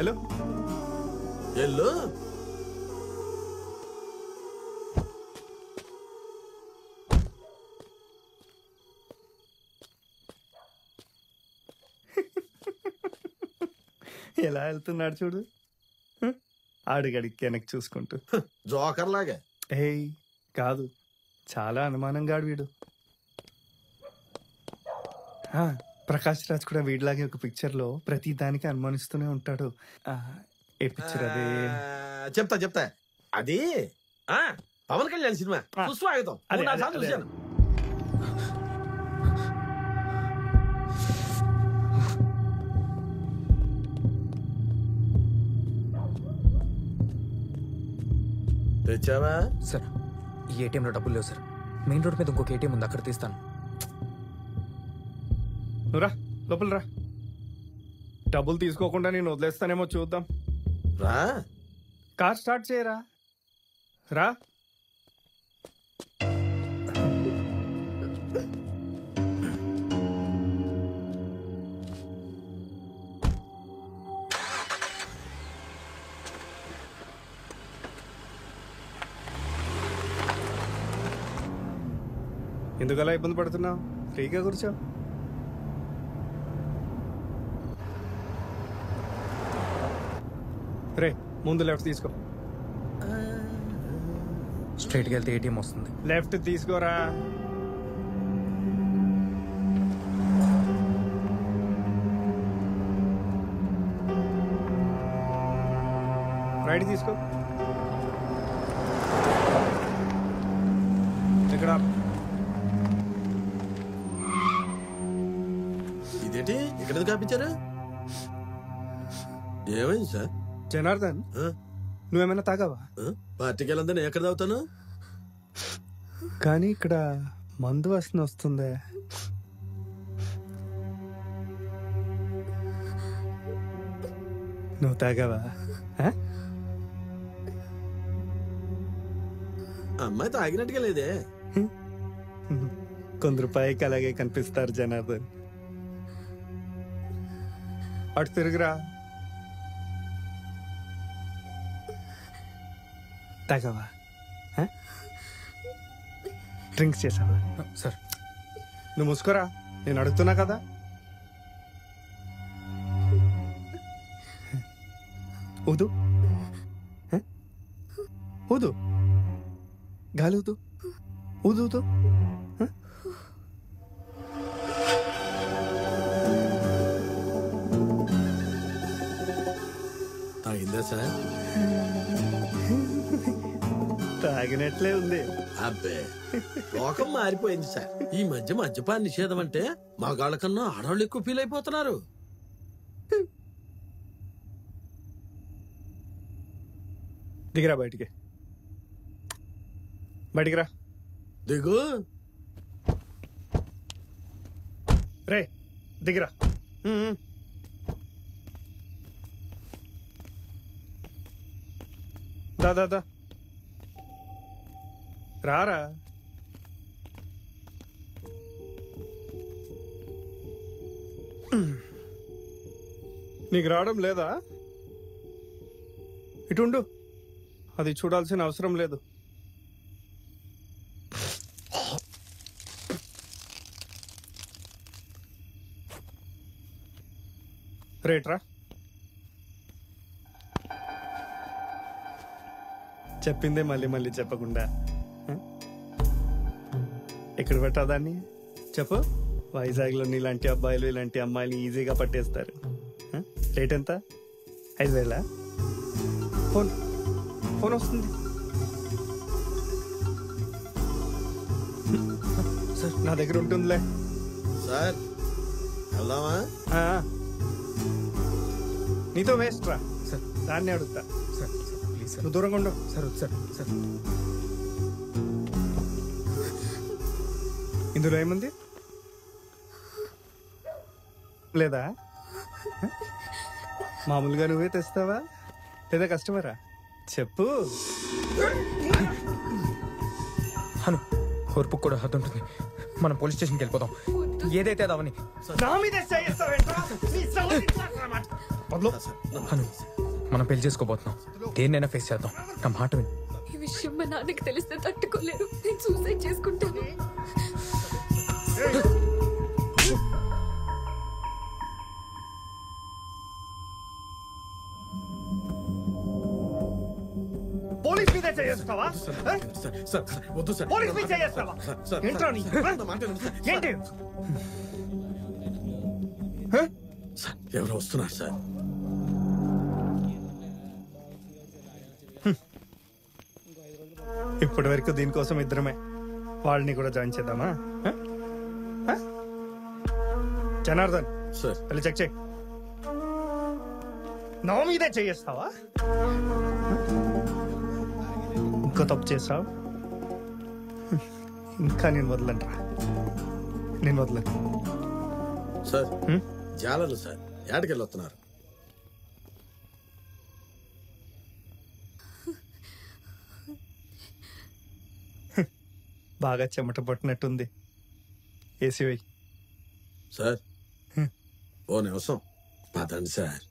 ఎల్లు ఎల్లు. ఎలా వెళ్తున్నాడు చూడు. ఆడుగడికి వెనక్కి చూసుకుంటూ. జోకర్ లాగా. ఏయ్ కాదు, చాలా అనుమానంగా వీడు. ప్రకాష్ రాజ్ కూడా వీడిలాగే ఒక పిక్చర్ లో ప్రతి దానికి అనుమానిస్తూనే ఉంటాడు. ఏ పిక్చర్ అదే? చెప్తా. అది పవన్ కళ్యాణ్ సినిమా సుస్వాగతం. చూశాను. తెచ్చావా? సార్ ఈ ఏటీఎంలో డబ్బులు లేవు సార్. మెయిన్ రోడ్ మీద ఇంకొక ఏటీఎం ఉంది, అక్కడ తీస్తాను. నువ్వు రా, లోపల రా. డబ్బులు తీసుకోకుండా నేను వదిలేస్తానేమో చూద్దాం. రా. కార్ స్టార్ట్ చేయరా. రా. ఎందుకలా ఇబ్బంది పడుతున్నావు? ఫ్రీగా కూర్చో. రే, ముందు లెఫ్ట్ తీసుకో. స్ట్రైట్కి వెళ్తే ఏటీఎం వస్తుంది. లెఫ్ట్ తీసుకోరా. ఐడి తీసుకో. ఇక్కడ ఇదేంటి ఇక్కడ కాపించారు? ఏమైంది సార్? జనార్దన్, నువ్వేమైనా తాగావా? పార్టీకి వెళ్ళందని ఎక్కడ తాగుతాను? కానీ ఇక్కడ మందు వాసన వస్తుందే. నువ్వు తాగావా? అమ్మాయి తాగినట్టుగా లేదే. కొందరు పైకి అలాగే కనిపిస్తారు జనార్దన్. అటు తిరుగురా. తాగావా? డ్రింక్స్ చేసావా? సార్ నువ్వు ముసుకోరా, నేను అడుగుతున్నా కదా. ఊదు ఊదు, గాలి ఊదు, ఊదు ఊదు. తాగిందా సార్? తాగినట్లే ఉంది. అబ్బే, లోకం మారిపోయింది సార్. ఈ మధ్య మద్యపాన నిషేధం అంటే మగాళ్ళ కన్నా ఆడవాళ్ళు ఎక్కువ ఫీల్ అయిపోతున్నారు. దిగిరా బయటికి, బయటికి రా. దిగు. రే దిగిరా. దా రారా. నీకు రావడం లేదా? ఇటుండు, అది చూడాల్సిన అవసరం లేదు. రేట్రా. చెప్పిందే మళ్ళీ మళ్ళీ చెప్పకుండా ఎక్కడ పెట్టా దాన్ని చెప్పు. వైజాగ్లో నీలాంటి అబ్బాయిలు ఇలాంటి అమ్మాయిలు ఈజీగా పట్టేస్తారు. రేట్ ఎంత? 5,000? ఫోన్ ఫోన్ వస్తుంది సార్, నా దగ్గర ఉంటుందిలే సార్. వెళ్దామా? నీతో వేస్ట్ రా సార్. దాన్ని అడుగుతా సార్ ప్లీజ్ సార్, నువ్వు దూరంగా ఉండవు. Sir sir sir. ఇందులో ఏముంది? లేదా మామూలుగా నువ్వే తెస్తావా లేదా కస్టమరా? చెప్పు. హను, ఓర్పు కూడా హద్దు ఉంటుంది. మనం పోలీస్ స్టేషన్కి వెళ్ళిపోదాం. ఏదైతే అదవని. హను, మనం పెళ్లి చేసుకోబోతున్నాం. దేన్నైనా ఫేస్ చేద్దాం. నా మాట విను. ఈ విషయం మా నాన్నకి తెలిస్తే తట్టుకోలేరు. నేను సూసైడ్ చేసుకుంటాను. పోలీస్ మీద చేస్తావా? వద్దు సార్. పోలీస్ మీద చేస్తావా? ఏంట్రా నీ? ఏంటి? సార్, ఎవరు వస్తున్నారు సార్? ఇప్పటి వరకు దీనికోసం ఇద్దరమే. వాళ్ళని కూడా జాయిన్ చేద్దామా? జనార్దన్ సార్, వెళ్ళి చెక్ చేయి. నా మీదే చేస్తావా? ఇంకో తప్పు చేస్తావు, ఇంకా నేను వదలంటరా. నేను వదలను సార్. జాలర్లు సార్, ఏడకెళ్ళి వస్తున్నారు. బాగా చెమట పట్టినట్టుంది. ఏసీ సార్, ఓ నిమిషం పదండి సార్.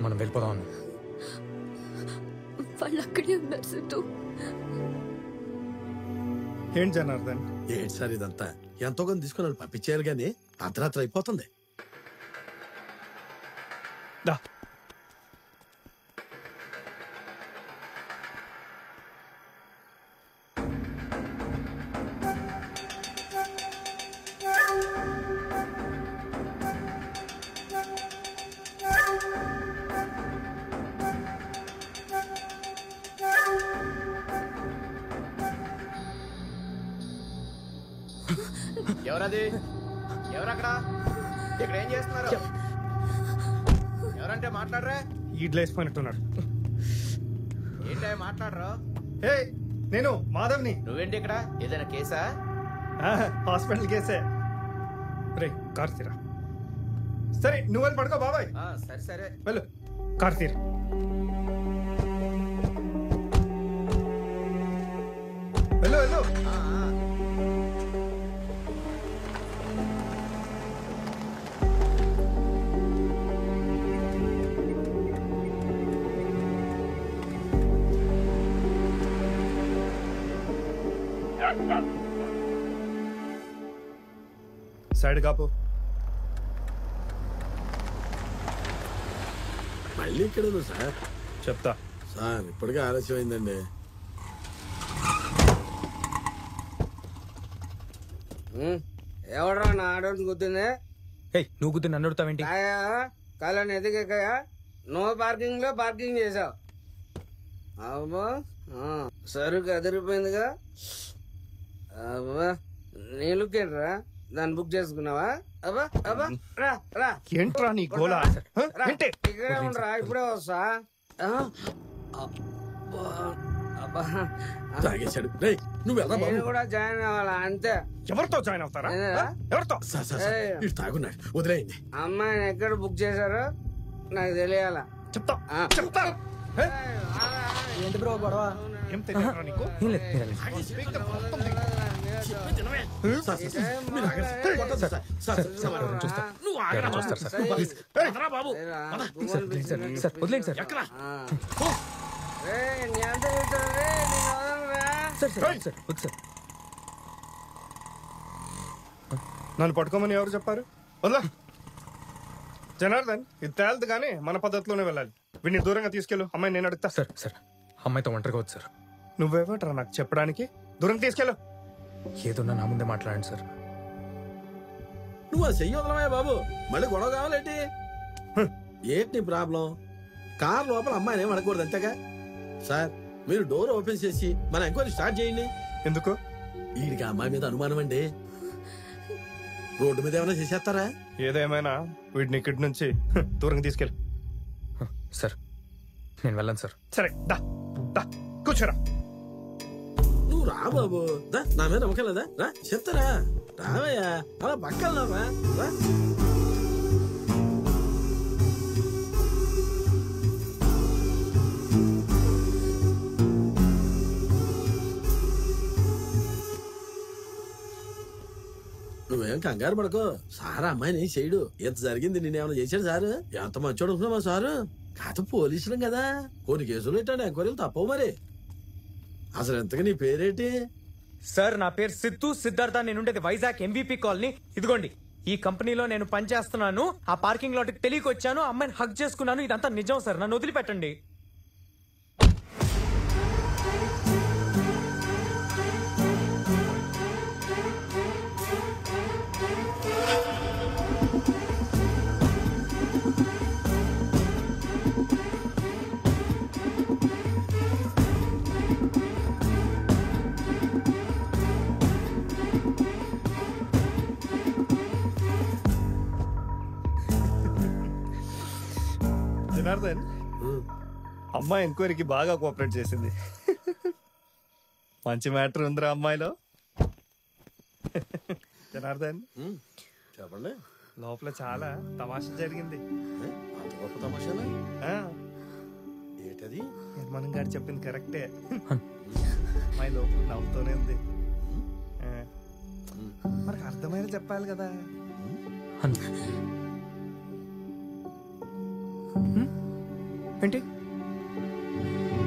మనం వెళ్ళిపోదాం. వాళ్ళు అక్కడే ఉన్నారు సిద్ధు. ఏంటి జనార్దన్? ఏంటి సార్ ఇదంతా? ఎంతో కొంత తీసుకుని వాళ్ళు పంపించేయాలి కానీ అర్ధరాత్రి అయిపోతుంది. దా ఎవరది? ఎవరక్కడ? ఇక్కడ ఏం చేస్తున్నారు? ఎవరంటే మాట్లాడరా? ఈడ్లు వేసిపోయినట్టున్నాడు. ఏంటో మాట్లాడరా? హే నేను మాధవ్ని. నువ్వేంటి ఇక్కడ? ఏదైనా కేసా? హాస్పిటల్ కేసే. రే కార్ తీరా. సరే నువ్వు వెళ్ళి పడుకో బాబాయ్. సరే సరే వెళ్ళు కార్ తీరా. వెళ్ళు వెళ్ళు. సైడ్ కాపు. మళ్ళీ ఇక్కడ సార్ చెప్తా సార్. ఇప్పటికే ఆలస్యం అయిందండి. ఎవడరా నా ఆడోని గుద్దింది? నువ్వు గుద్ది నన్ను అడుగుతావేంటి? కాలని ఎదిగాయా? నో పార్కింగ్ లో పార్కింగ్ చేసావు. అబ్బా సరుకు అదిరిపోయిందిగా. అబ్బా నీ లుక్ ఏంట్రా? దాన్ని బుక్ చేసుకున్నావా? అబ్బా అబ్బా రా రా. ఏంట్రా నీ గోలా? ఇక్కడే ఉండరా, ఇప్పుడే వస్తా. తాగేశాడు. నువ్వు ఎలా నేను కూడా జాయిన్ అవ్వాలా? అంతే. ఎవరితో జాయిన్ అవుతారా? ఎవరితో? తాగున్నాడు, వదిలేయండి. అమ్మాయిని ఎక్కడ బుక్ చేశారో నాకు తెలియాలా? చెప్తా చెప్తా. ఏంటి బ్రో గొడవ? ఏం తెలియదురా నీకు? నన్ను పట్టుకోమని ఎవరు చెప్పారు? వదలా జనార్దన్, ఇది తేలదు కానీ మన పద్ధతిలోనే వెళ్ళాలి. వీడిని దూరంగా తీసుకెళ్ళు. అమ్మాయి నేను అడుగుతా. సార్ సార్ అమ్మాయితో ఒంటరిగా వచ్చు సార్. నువ్వేవట్రా నాకు చెప్పడానికి? దూరం తీసుకెళ్ళు. ఏదన్నా నా ముందే మాట్లాడండి సార్. నువ్వు చెయ్యి వదలమయ్యా బాబు. మళ్ళీ గొడవ కావాలేంటి? ఏంటి నీ ప్రాబ్లం? కార్ లోపల అమ్మాయిని ఏం అడగకూడదు అంతేగా. సార్ మీరు డోర్ ఓపెన్ చేసి మన ఎంక్వైరీ స్టార్ట్ చేయండి. ఎందుకు? వీడికి అమ్మాయి మీద అనుమానం అండి. రోడ్డు మీద ఏమైనా చేసేస్తారా? ఏదేమైనా వీడిని ఇక్కడి నుంచి దూరంగా తీసుకెళ్ళు. సార్ నేను వెళ్ళను సార్. సరే దా దా కూర్చోరా. నువ్వు రా బాబు. నా మీద నమ్మకం లేదా? రా చెప్తారా. రావయ్యా, అలా పక్కన రా. నువ్వేం కంగారు పడుకో. సార్ అమ్మాయిని చేయడు. ఎంత జరిగింది నేనేమైనా చేశాడు సారు? ఎంత మంచోడు అనుకున్నావా సారు? కాదు పోలీసులం కదా, కొన్ని కేసులు ఏంటంటే ఎంక్వైరీలు తప్పవు. మరి అసలు ఎంతగా నీ పేరేంటి? సార్ నా పేరు సిద్ధు సిద్ధార్థ. నేను ఉండేది వైజాగ్ MVP కాలనీ. ఇదిగోండి ఈ కంపెనీలో నేను పనిచేస్తున్నాను. ఆ పార్కింగ్ లాట్కి తెలియక వచ్చాను. అమ్మాయిని హక్ చేసుకున్నాను. ఇదంతా నిజం సార్. నన్ను వదిలిపెట్టండి. జనార్దన్, అమ్మాయి ఎంక్వైరీకి బాగా కోఆపరేట్ చేసింది. మంచి మ్యాటర్ ఉందిరా అమ్మాయిలో. జనార్దన్ చెప్పండి. లోపల చాలా తమాషా జరిగింది. అంత గొప్ప తమాషాలా? ఏంటది? నిర్మాణం గారు చెప్పింది కరెక్టే. అమ్మాయి లోపల నవ్వుతూనే ఉంది. మనకు అర్థమైన చెప్పాలి కదా. ఏంటి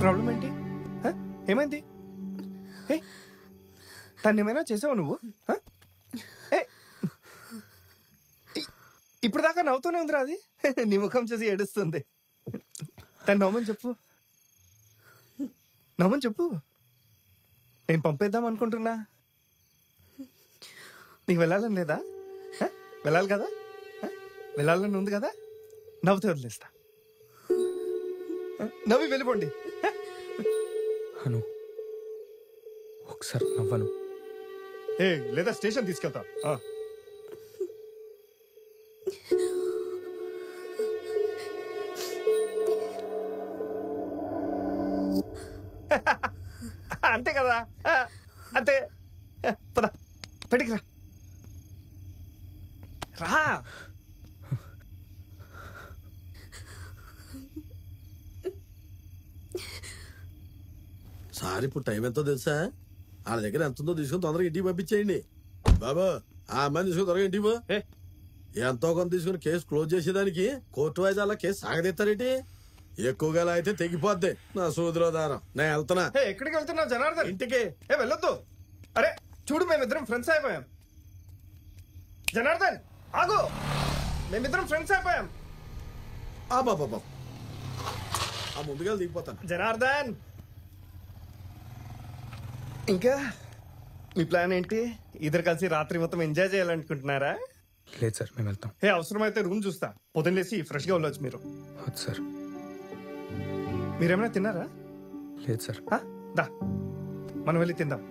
ప్రాబ్లం? ఏంటి? ఏమైంది? తను ఏమైనా చేసావు నువ్వు? ఇప్పుడు దాకా నవ్వుతూనే ఉందిరా అది. నీ ముఖం చూసి ఏడుస్తుంది. తను నవ్వమని చెప్పు, నవ్వమని చెప్పు. నేను పంపేద్దాం అనుకుంటున్నా. నీకు వెళ్ళాలని లేదా? వెళ్ళాలి కదా, వెళ్ళాలని ఉంది కదా. నవ్వుతూ వదిలేస్తా. నవ్వి వెళ్ళిపోండి. అను ఒకసారి నవ్వను. లేదా స్టేషన్ తీసుకెళ్తా. అంతే కదా, అంతే. పద పెడికి రా. సార్ ఇప్పుడు టైం ఎంతో తెలుసా? వాళ్ళ దగ్గర ఎంత ఉందో తీసుకుని తొందరగా ఇంటికి పంపించేయండి. బాబా ఆ అమ్మాయిని తీసుకుని త్వరగా ఇంటికి పో. ఎంతో కొంత తీసుకుని కేసు క్లోజ్ చేసేదానికి కోర్టు వాయిదాల కేసు సాగదీస్తారేంటి? ఎక్కువగా అయితే తెగిపోద్ది నా సూదిలో దారం. నేను వెళ్తున్నా. ఎక్కడికి వెళ్తున్నావు జనార్దన్? ఇంటికి. వెళ్ళొద్దు. అరే చూడు, మేమిద్దరం ఫ్రెండ్స్ అయిపోయాం. జనార్దన్ ఆగు, మేమిద్దరం ఫ్రెండ్స్ అయిపోయాం. బాబా ఆ ముందుగా దిగిపోతాను. జనార్దన్, ఇంకా మీ ప్లాన్ ఏంటి? ఇద్దరు కలిసి రాత్రి మొత్తం ఎంజాయ్ చేయాలనుకుంటున్నారా? లేదు సార్, మేము వెళ్తాం. అవసరమైతే రూమ్ చూస్తా. పొద్దున్న లేసి ఫ్రెష్గా వెళ్ళొచ్చు మీరు. వద్దు సార్. మీరేమైనా తిన్నారా? లేదు సార్. దా మనం వెళ్ళి తిందాం.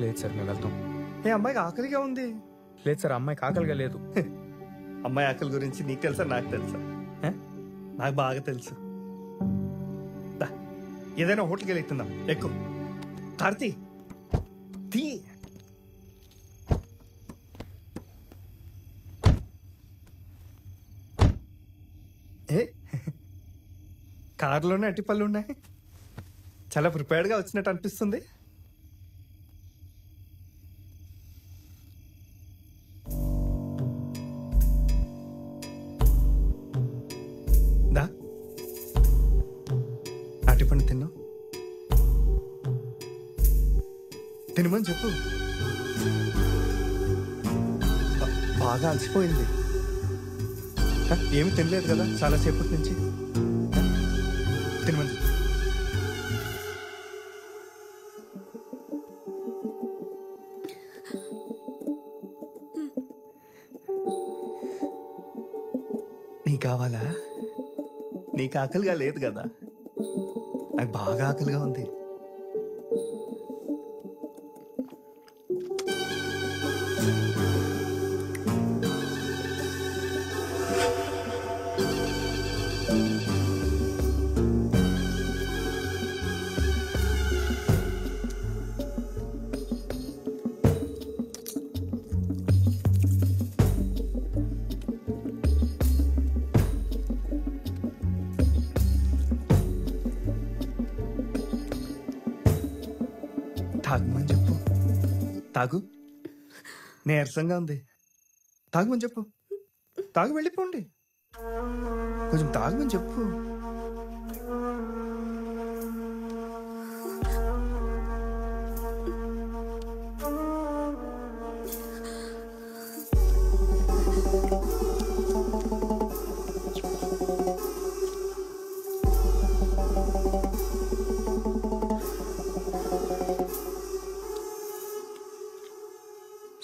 లేదు సార్, మేము వెళ్తాం. అమ్మాయికి ఆకలిగా ఉంది. లేదు సార్, అమ్మాయికి ఆకలిగా లేదు. అమ్మాయి ఆకలి గురించి నీకు తెలుసా నాకు తెలుసా? నాకు బాగా తెలుసు. దా ఏదైనా హోటల్కి వెళ్ళి తిందాం. ఎక్కువ కార్తీ తీ. కారులోనే అట్టిపళ్ళు ఉన్నాయి. చాలా ప్రిపేర్డ్గా వచ్చినట్టు అనిపిస్తుంది. దా అట్టిపండు తిన్నావు, తినమని చెప్పు. బాగా అలసిపోయింది. ఏమి తినలేదు కదా చాలాసేపటి నుంచి. తినమని చెప్పు. నీకు కావాలా? నీకు ఆకలిగా లేదు కదా, నాకు బాగా ఆకలిగా ఉంది. తాగమని చెప్పు. తాగు, నీరసంగా ఉంది. తాగమని చెప్పు. తాగు, వెళ్ళిపోండి. కొంచెం తాగమని చెప్పు.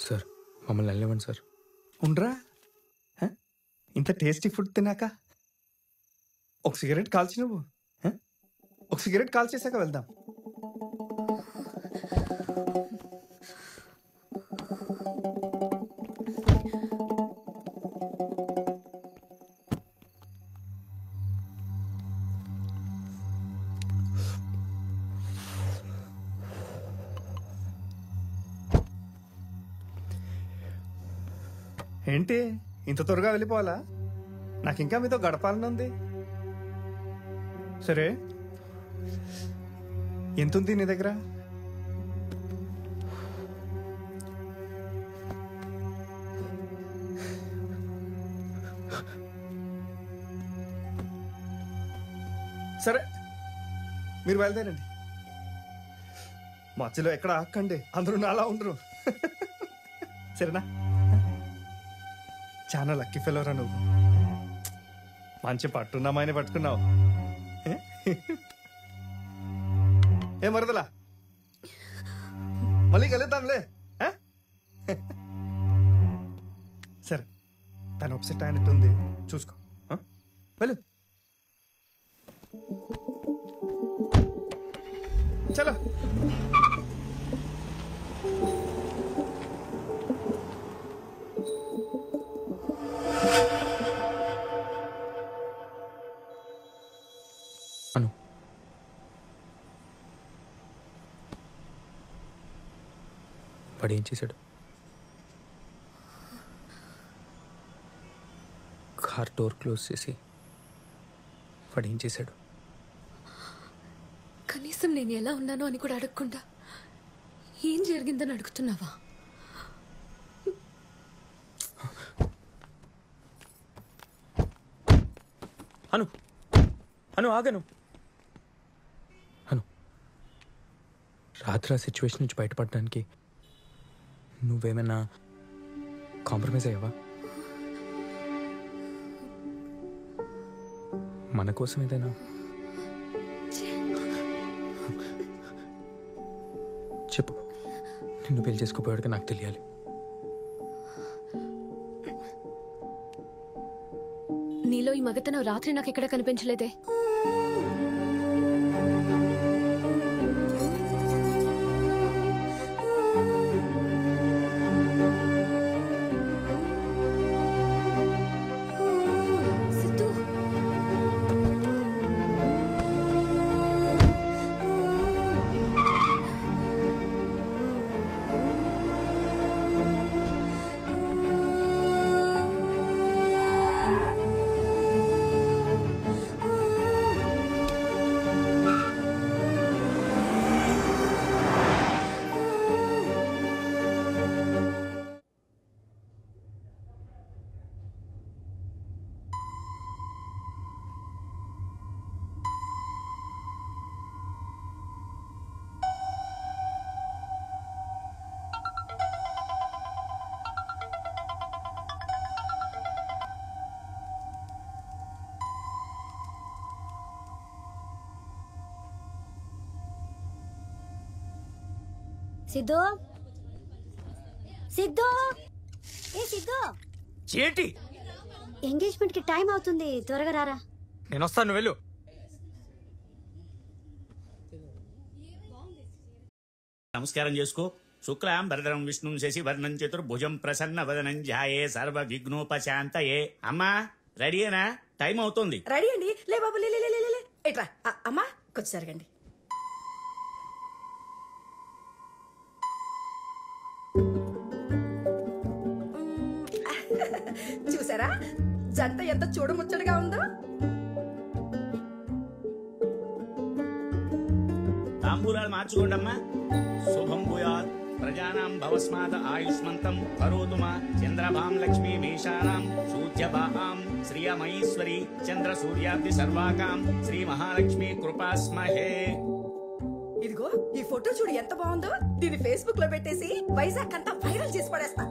సార్ మమ్మల్ని వెళ్ళనివ్వండి సార్. ఉండరా, ఇంత టేస్టీ ఫుడ్ తిన్నాక ఒక సిగరెట్ కాల్చి నువ్వు. ఒక సిగరెట్ కాల్చేసాక వెళ్దాం. ఏంటి ఇంత త్వరగా వెళ్ళిపోవాలా? నాకు ఇంకా మీతో గడపాలని ఉంది. సరే, ఎంత ఉంది నీ దగ్గర? సరే, మీరు బయలుదేరండి. మధ్యలో ఎక్కడ ఆక్కండి, అందరూ నాలా ఉండరు. సరేనా? చాలా లక్కీ ఫెలోరా నువ్వు. మంచి పట్టున్నామాయని పట్టుకున్నావు. ఏ మరదలా, మళ్ళీ కలుద్దాంలే. సరే, తను అప్సెట్ అయినట్టుంది, చూసుకో. వెళ్ళు. చలో. అను, వాడు ఏం చేశాడు? కార్ డోర్ క్లోజ్ చేసి వాడు ఏం చేశాడు? కనీసం నేను ఎలా ఉన్నానో అని కూడా అడగకుండా ఏం జరిగిందని అడుగుతున్నావా? అను, అను ఆగను. అను, రాత్రి ఆ సిచ్యువేషన్ నుంచి బయటపడడానికి నువ్వేమైనా కాంప్రమైజ్ అయ్యావా? మన కోసం ఏదైనా? చెప్పు, నిన్ను పెళ్లి చేసుకోపోయాడుగా నాకు తెలియాలి. నీలో ఈ మగతనం రాత్రి నాకు ఎక్కడ కనిపించలేదే. సిద్ధు, సిద్ధు, ఏ సిద్ధు, చేటి ఎంగేజ్మెంట్ కి టైం అవుతుంది, త్వరగా రారా. నేను వస్తాను, వెళ్ళు. నమస్కారం చేసుకో. శుక్లాం భరధరం విష్ణుం శశివర్ణం చతుర్భుజం ప్రసన్న వదనం ధ్యాయే సర్వ విఘ్నోపశాంతయే. అమ్మా రెడీయేనా? టైం అవుతుంది. రెడీ అండి. లే బాబు, లే లే లే లే. ఎట్రా అమ్మా, కొంచెం జరగండి. చూసారా జంట ఎంత చూడముచ్చటగా ఉందో. తాంబూలాలు మార్చుకోండమ్మా. శుభం భూయాత్. ప్రజానాం భవస్మాద ఆయుష్మంతం కరోతు మా చంద్రభాం లక్ష్మీ మేషానాం సూర్యభాం శ్రియమైశ్వరి చంద్ర సూర్యాబ్ది సర్వాకాం శ్రీ మహాలక్ష్మి కృపాస్మహే. ఇదిగో ఈ ఫోటో చూడు ఎంత బాగుందో. దీన్ని ఫేస్బుక్ లో పెట్టేసి వైజాగ్ అంతా వైరల్ చేసి పడేస్తా.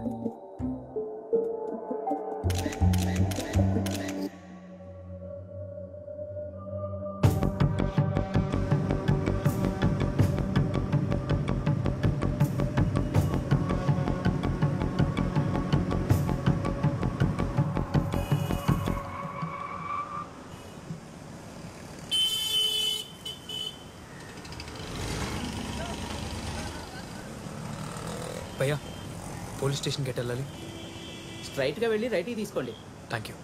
భయ్యా, పోలీస్ స్టేషన్కి ఎటు వెళ్ళాలి? స్ట్రైట్గా వెళ్ళి రైట్కి తీసుకోండి. Thank you.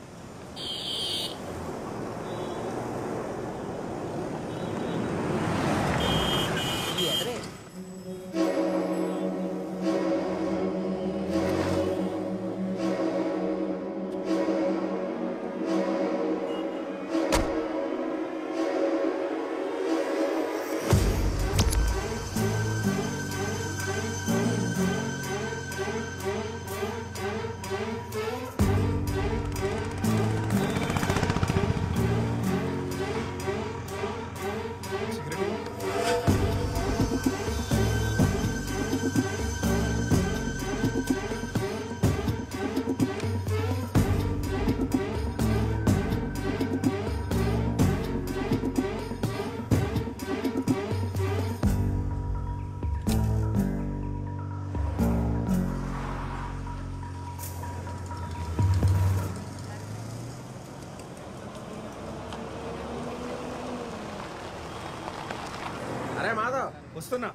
వస్తున్నా.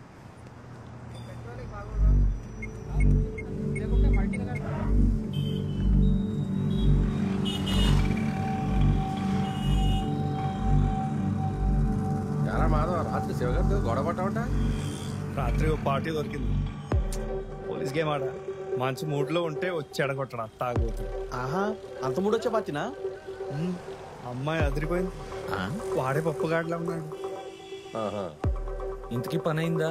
ఎలా మాధవ రాత్రి శివగారితో గొడవ పట్టావట? రాత్రి ఓ పార్టీ దొరికింది. పోలీస్ గేమ్ ఆడ. మంచి మూడ్లో ఉంటే వచ్చి ఎడగొట్టడా తాగుతూ. ఆహా, అంత మూడొచ్చే పార్టీనా? అమ్మాయి అదిరిపోయింది. వాడే పప్పుగాడ్లా ఉన్నాడు. ఇంతకీ పని అయిందా?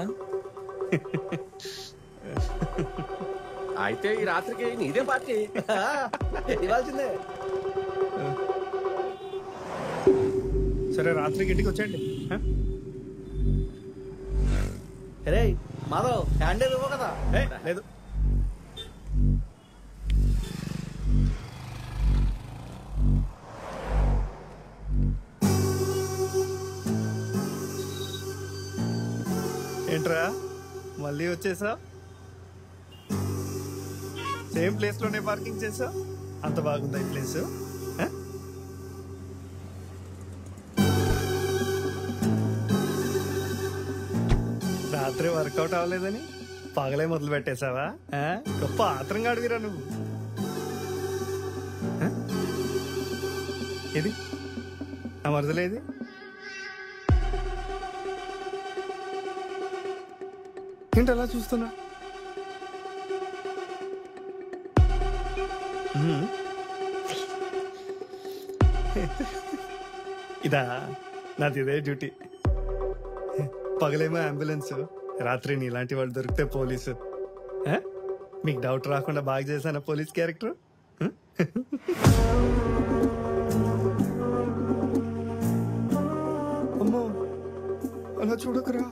అయితే ఈ రాత్రికి నీదే పార్టీ ఇవ్వాల్సిందే. సరే రాత్రికి ఇంటికి వచ్చేయండి. రే మాధవ్, హ్యాండిల్ ఇవ్వ కదా? లేదు. ఏంట్రా మళ్ళీ వచ్చేసా? సేమ్ ప్లేస్ లోనే పార్కింగ్ చేసా? అంత బాగుందా ఈ ప్లేస్? రాత్రి వర్కౌట్ అవ్వలేదని పగలే మొదలు పెట్టేశావా? గొప్ప ఆత్రంగా అడిగిరా నువ్వు. ఇది నా మరదలేది? ఏంటి అలా చూస్తున్నా? ఇదా నాది ఇదే డ్యూటీ. పగలేమో అంబులెన్స్, రాత్రి నీలాంటి వాళ్ళు దొరికితే పోలీసు. మీకు డౌట్ రాకుండా బాగా చేశానా పోలీస్ క్యారెక్టర్? అమ్మో అలా చూడకురా,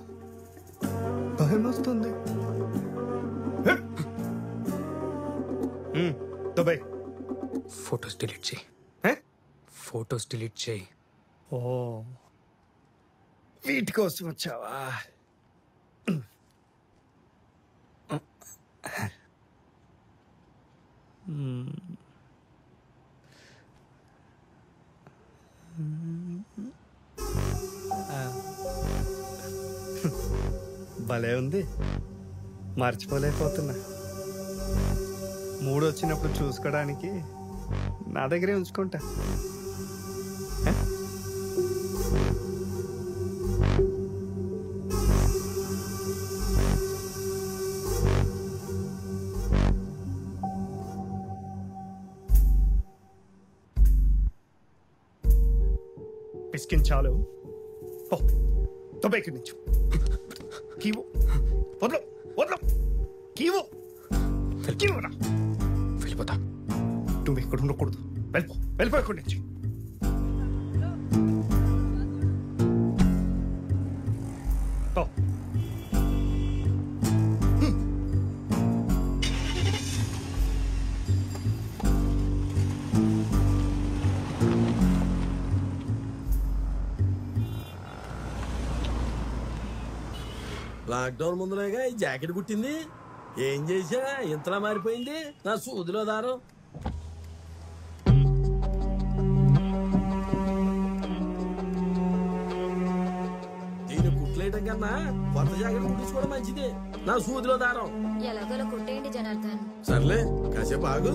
భయం వస్తుంది. దుబాయ్ ఫొటోస్ డిలీట్ చేయి. ఫొటోస్ డిలీట్ చేయి. ఓ వీటి కోసం వచ్చావా? భలే ఉంది, మర్చిపోలేకపోతున్నా. మూడు వచ్చినప్పుడు చూసుకోవడానికి నా దగ్గరే ఉంచుకుంటా. పిసికించాలు ఇక్కడి నుంచి. కీవు వదలు, వదలు, కీవు కీవురా. వెళ్ళిపోతా. నువ్వు ఇక్కడ ఉండకూడదు. వెళ్ళిపో, వెళ్ళిపో ఇక్కడి నుంచి. లాక్డౌన్ ముందులేగా ఈ జాకెట్ కుట్టింది. ఏం చేసా ఇంతలా మారిపోయింది నా సూదిలో దారం. దీన్ని కుట్లేయటం కన్నా కొత్త జాకెట్ కుట్టించుకోవడం మంచిది. నా సూదిలో దారం. ఎలాగోలా కుట్టేయండి జనార్దన్. సర్లే కాసేపు ఆగు.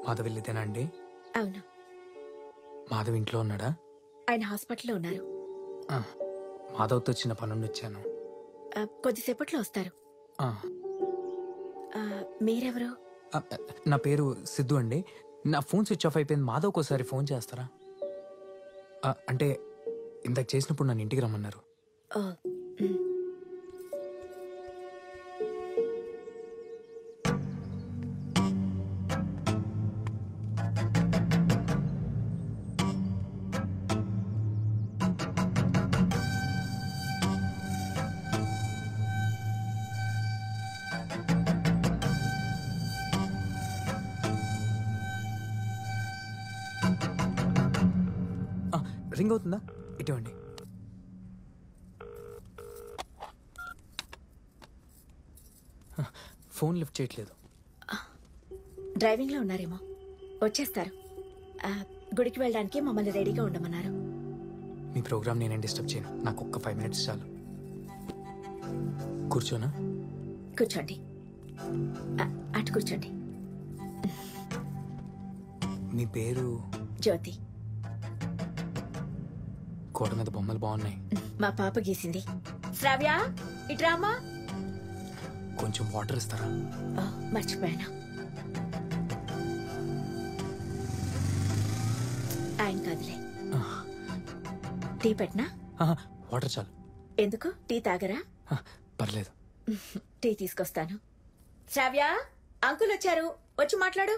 మాధవ్ వెళ్ళితేనా అండి? అవును. మాధవ్ ఇంట్లో ఉన్నాడా? ఆయన హాస్పిటల్లో ఉన్నారు. మాధవ్తో చిన్న పనుండి వచ్చాను. కొద్దిసేపట్లో వస్తారు. మీరెవరు? నా పేరు సిద్ధు అండి. నా ఫోన్ స్విచ్ ఆఫ్ అయిపోయింది. మాధవ్కి ఒకసారి ఫోన్ చేస్తారా? అంటే ఇందాక చేసినప్పుడు నన్ను ఇంటికి రమ్మన్నారు. రింగ్ అవుతుందా? ఇటువంటి ఫోన్ లిఫ్ట్ చేయట్లేదు. డ్రైవింగ్లో ఉన్నారేమో, వచ్చేస్తారు. గుడికి వెళ్ళడానికి మమ్మల్ని రెడీగా ఉండమన్నారు. మీ ప్రోగ్రామ్ నేనేం డిస్టర్బ్ చేయను. నాకు ఒక్క 5 minutes చాలు. కూర్చోనా? కూర్చోండి. అటు కూర్చోండి. మీ పేరు? జ్యోతి. కోట మీద బొమ్మలు బాగున్నాయి. మా పాప గీసింది. శ్రావ్య, ఇట్రామా. కొంచెం వాటర్ ఇస్తారా? మర్చిపోయాను. ఆయన కాదులే. టీ పెట్టనా? వాటర్ చాలు. ఎందుకు? టీ తాగరా? పర్లేదు. టీ తీసుకొస్తాను. శ్రావ్య, అంకుల్ వచ్చారు, వచ్చి మాట్లాడు.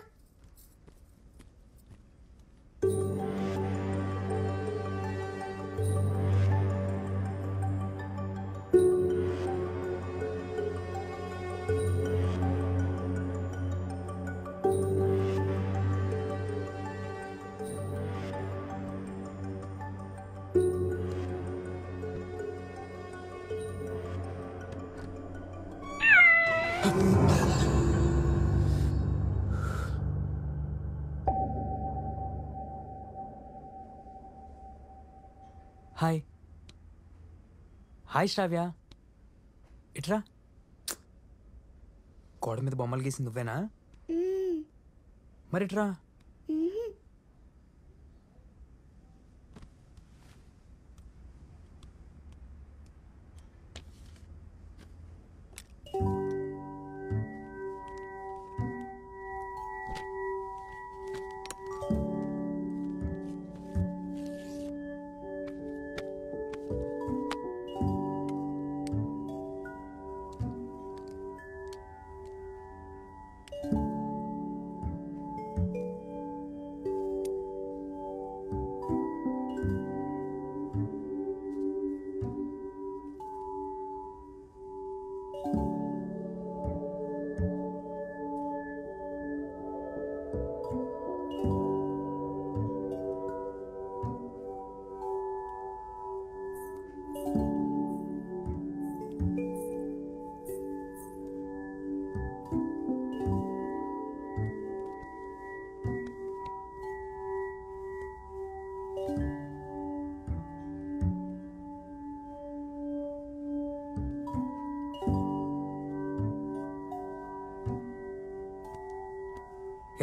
హాయ్. హాయ్ శ్రావ్య, ఇట్రా. కోడ మీద బొమ్మలు గీసింది నువ్వేనా? మరి ఇట్రా.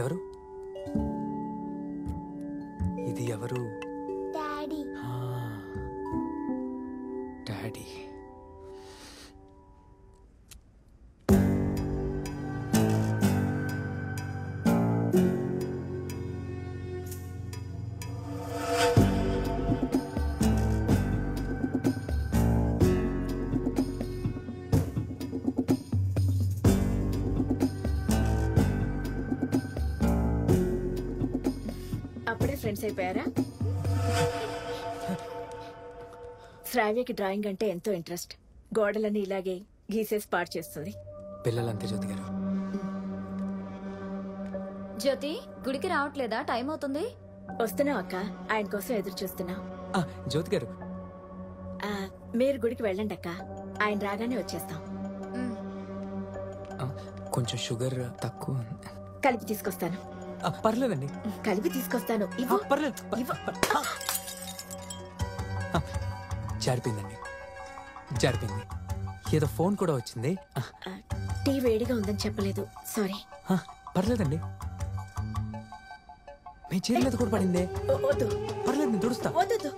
ఎవరు ఇది? ఎవరు? డాడీ. డాడీ. అప్పుడే ఫ్రెండ్స్ అయిపోయారా? శ్రావ్యకి డ్రాయింగ్ అంటే ఎంతో ఇంట్రెస్ట్. గోడలని ఇలాగే గీసేసి పాడు చేస్తుంది. పిల్లలంతే జ్యోతి గారు. జ్యోతి, గుడికి రావట్లేదా? టైం అవుతుంది. వస్తున్నావు అక్క, ఆయన కోసం ఎదురు చూస్తున్నా. జ్యోతి గారు, మీరు గుడికి వెళ్ళండి అక్క, ఆయన రాగానే వచ్చేస్తాం. కొంచెం షుగర్ తక్కువ. కలిపి తీసుకొస్తాను. పర్లేదండి. కలిపి తీసుకొస్తాను. పర్లేదు. జారిపోయిందండి, జారిపోయింది. ఏదో ఫోన్ కూడా వచ్చింది. టీ వేడిగా ఉందని చెప్పలేదు, సారీ. పర్లేదండి. మీ చేతి మీద కూడా పడిందే. వద్దు, పర్లేదు నేను తుడుస్తా. వద్దు,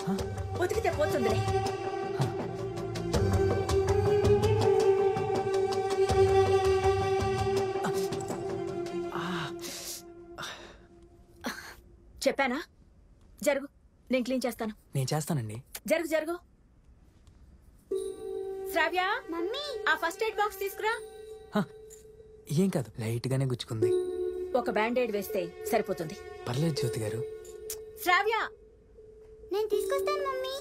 ఉతికితే పోతుందిలే. చెప్పానా? జరుగు, నేను క్లీన్ చేస్తాను. నేను చేస్తానండి. జరుగు జరుగు. శ్రావ్య, మమ్మీ ఆ ఫస్ట్ ఎయిడ్ బాక్స్ తీసుకురా. ఏం కాదు, లైట్ గానే గుచ్చుకుంది. ఒక బ్యాండేడ్ వేస్తే సరిపోతుంది. పర్లేదు జ్యోతి గారు. శ్రావ్య, నేను తీసుకొస్తాను మమ్మీ.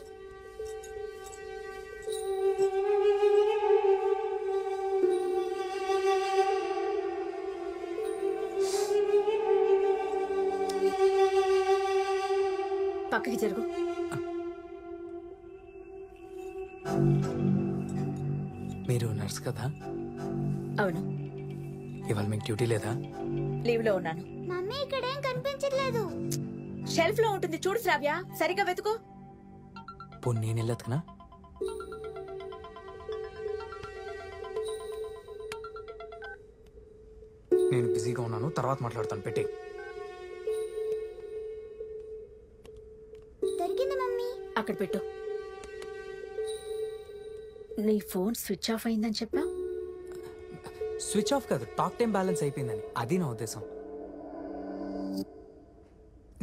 పక్కకి జరుగు. మీరు నర్స్ కదా? అవును. ఇవాళ మీకు డ్యూటీ లేదా? లీవ్ లో ఉన్నాను. మమ్మీ ఇక్కడేం కనిపించట్లేదు. షెల్ఫ్ లో ఉంటుంది చూడు శ్రావ్య, సరిగ్గా వెతుకో. పోనీ నేను వెళ్ళొద్దునా? నేను బిజీగా ఉన్నాను, తర్వాత మాట్లాడతాను. పెట్టి దొరికింది మమ్మీ. అక్కడ పెట్టు. నీ ఫోన్ స్విచ్ ఆఫ్ అయిందని చెప్పా. స్విచ్ ఆఫ్ కాదు, టాక్ టైం బ్యాలెన్స్ అయిపోయిందని. అది నా ఉద్దేశం.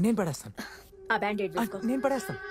నేను పడేస్తాను. ఆ బ్యాండేడ్ వేసుకో. నేను పడేస్తాను.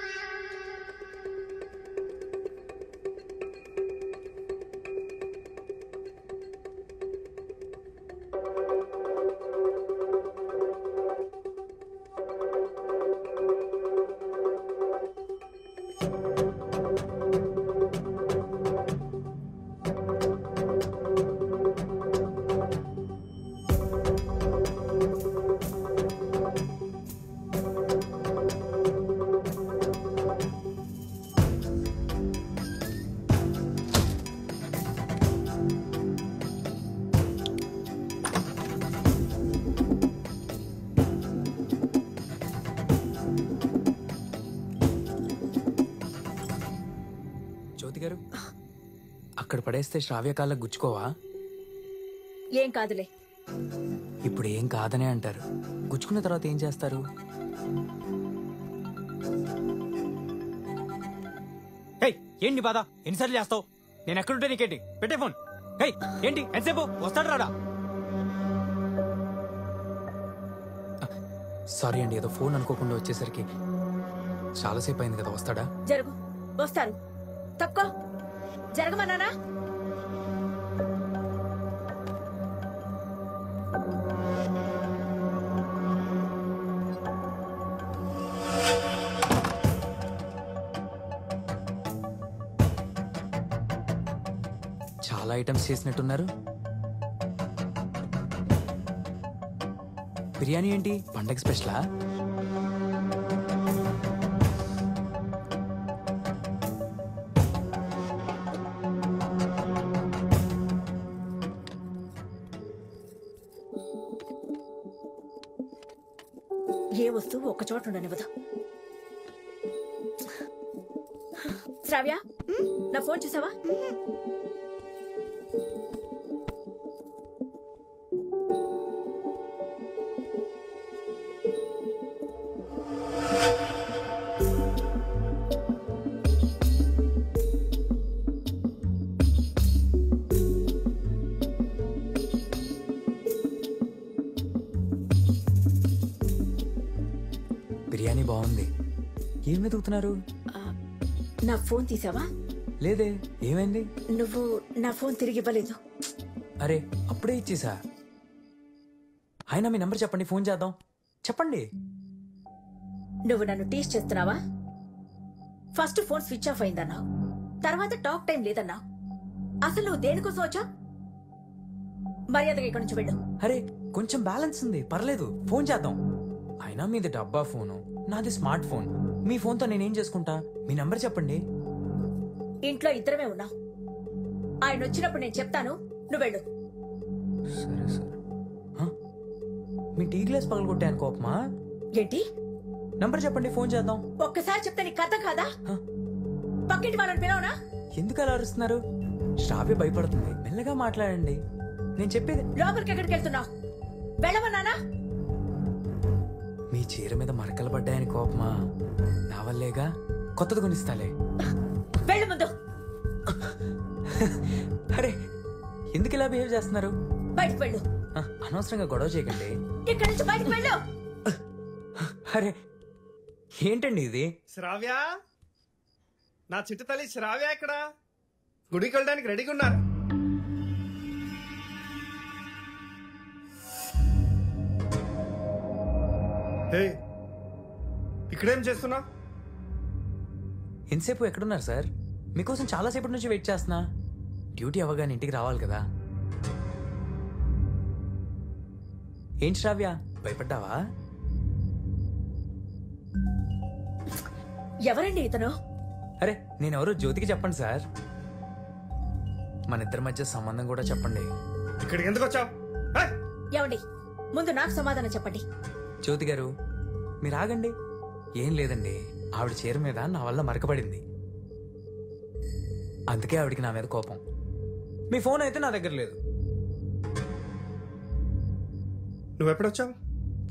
జ్యోతి గారు, అక్కడ పడేస్తే శ్రావ్య కాళ్ళకు గుచ్చుకోవా? ఏం కాదులే. ఇప్పుడు ఏం కాదనే అంటారు. గుచ్చుకున్న తర్వాత ఏం చేస్తారు? ఏంటి బాధ? ఎన్నిసార్లు చేస్తావు? నేను ఎక్కడుంటే నీకేంటి? పెట్టే ఫోన్. ఏంటి ఎంతసేపు? వస్తాడు రాడా? సారీ అండి, ఏదో ఫోన్ అనుకోకుండా వచ్చేసరికి చాలాసేపు అయింది కదా. వస్తాడా? జరుగు, వస్తాను. తక్కువ జరగమన్నానా? చాలా ఐటమ్స్ చేసినట్టున్నారు. బిర్యానీ ఏంటి పండగ స్పెషలా? ఏ వస్తువు ఒక్క చోట ఉండనివ్వదు. శ్రావ్య, నా ఫోన్ చూసావా? బిర్యానీ బాగుంది. ఏం వెతుకుతున్నారు? నా ఫోన్ తీసావా? లేదే, ఏమైంది? నువ్వు నా ఫోన్ తిరిగి ఇవ్వలేదు. అరే, అప్పుడే ఇచ్చేసా. అయినా మీ నంబర్ చెప్పండి, ఫోన్ చేద్దాం. చెప్పండి. నువ్వు నన్ను టీస్ చేస్తున్నావా? ఫస్ట్ ఫోన్ స్విచ్ ఆఫ్ అయిందన్నావు, తర్వాత టాక్ టైం లేదన్నావు. అసలు నువ్వు దేనికోసం వచ్చా? మర్యాదగా ఇక్కడి నుంచి వెళ్ళు. అరే, కొంచెం బ్యాలెన్స్ ఉంది, పర్లేదు, ఫోన్ చేద్దాం. అయినా మీది డబ్బా ఫోను, నాది స్మార్ట్ ఫోన్. మీ ఫోన్తో నేనేం చేసుకుంటా? మీ నంబర్ చెప్పండి. ఇంట్లో ఇద్దరమే ఉన్నావు. ఆయన వచ్చినప్పుడు నేను చెప్తాను, నువ్వు వెళ్ళు. సరే సరే. మీ టీ గ్లాస్ పగలగొట్టాను, కోపమా ఏంటి? నంబర్ చెప్పండి, ఫోన్ చేద్దాం. ఒక్కసారి చెప్తే నీకు అర్థం కాదా? పక్కింటి వాళ్ళని పిలవనా? ఎందుకు అలా అరుస్తున్నారు? శ్రావ్య భయపడుతుంది, మెల్లగా మాట్లాడండి. నేను చెప్పేది. లోపలికి ఎక్కడికి వెళ్తున్నావు? వెళ్ళమన్నానా? మీ చీర మీద మరకలు పడ్డాయని కోపమా? నా వల్లేగా, కొత్తది కొనిస్తాలే. వెళ్ళు ముందు. అరే ఎందుకు ఇలా బిహేవ్ చేస్తున్నారు? బయటికి వెళ్ళు. అనవసరంగా గొడవ చేయకండి. ఇక్కడి నుంచి బయటికి వెళ్ళు. అరే ఏంటండి ఇది? శ్రావ్య, నా చిట్టు తల్లి శ్రావ్య ఎక్కడ? గుడికి వెళ్ళడానికి రెడీగా ఉన్నారు. ఇక్కడేం చేస్తున్నా? ఎంతసేపు ఎక్కడున్నారు సార్? మీకోసం చాలాసేపటి నుంచి వెయిట్ చేస్తున్నా. డ్యూటీ అవ్వగానే ఇంటికి రావాలి కదా. ఏంటి శ్రావ్య, భయపడ్డావా? ఎవరండి ఇతను? అరే నేనెవరో జ్యోతికి చెప్పండి సార్. మన ఇద్దరి మధ్య సంబంధం కూడా చెప్పండి. ఇక్కడికి ఎందుకు వచ్చావు? ఏమండి, ముందు నాకు సమాధానం చెప్పండి. జ్యోతి గారు మీరు ఆగండి. ఏం లేదండి, ఆవిడ చీర మీద నా వల్ల మరకపడింది, అందుకే ఆవిడికి నా మీద కోపం. మీ ఫోన్ అయితే నా దగ్గర లేదు. నువ్వెప్పుడొచ్చావు?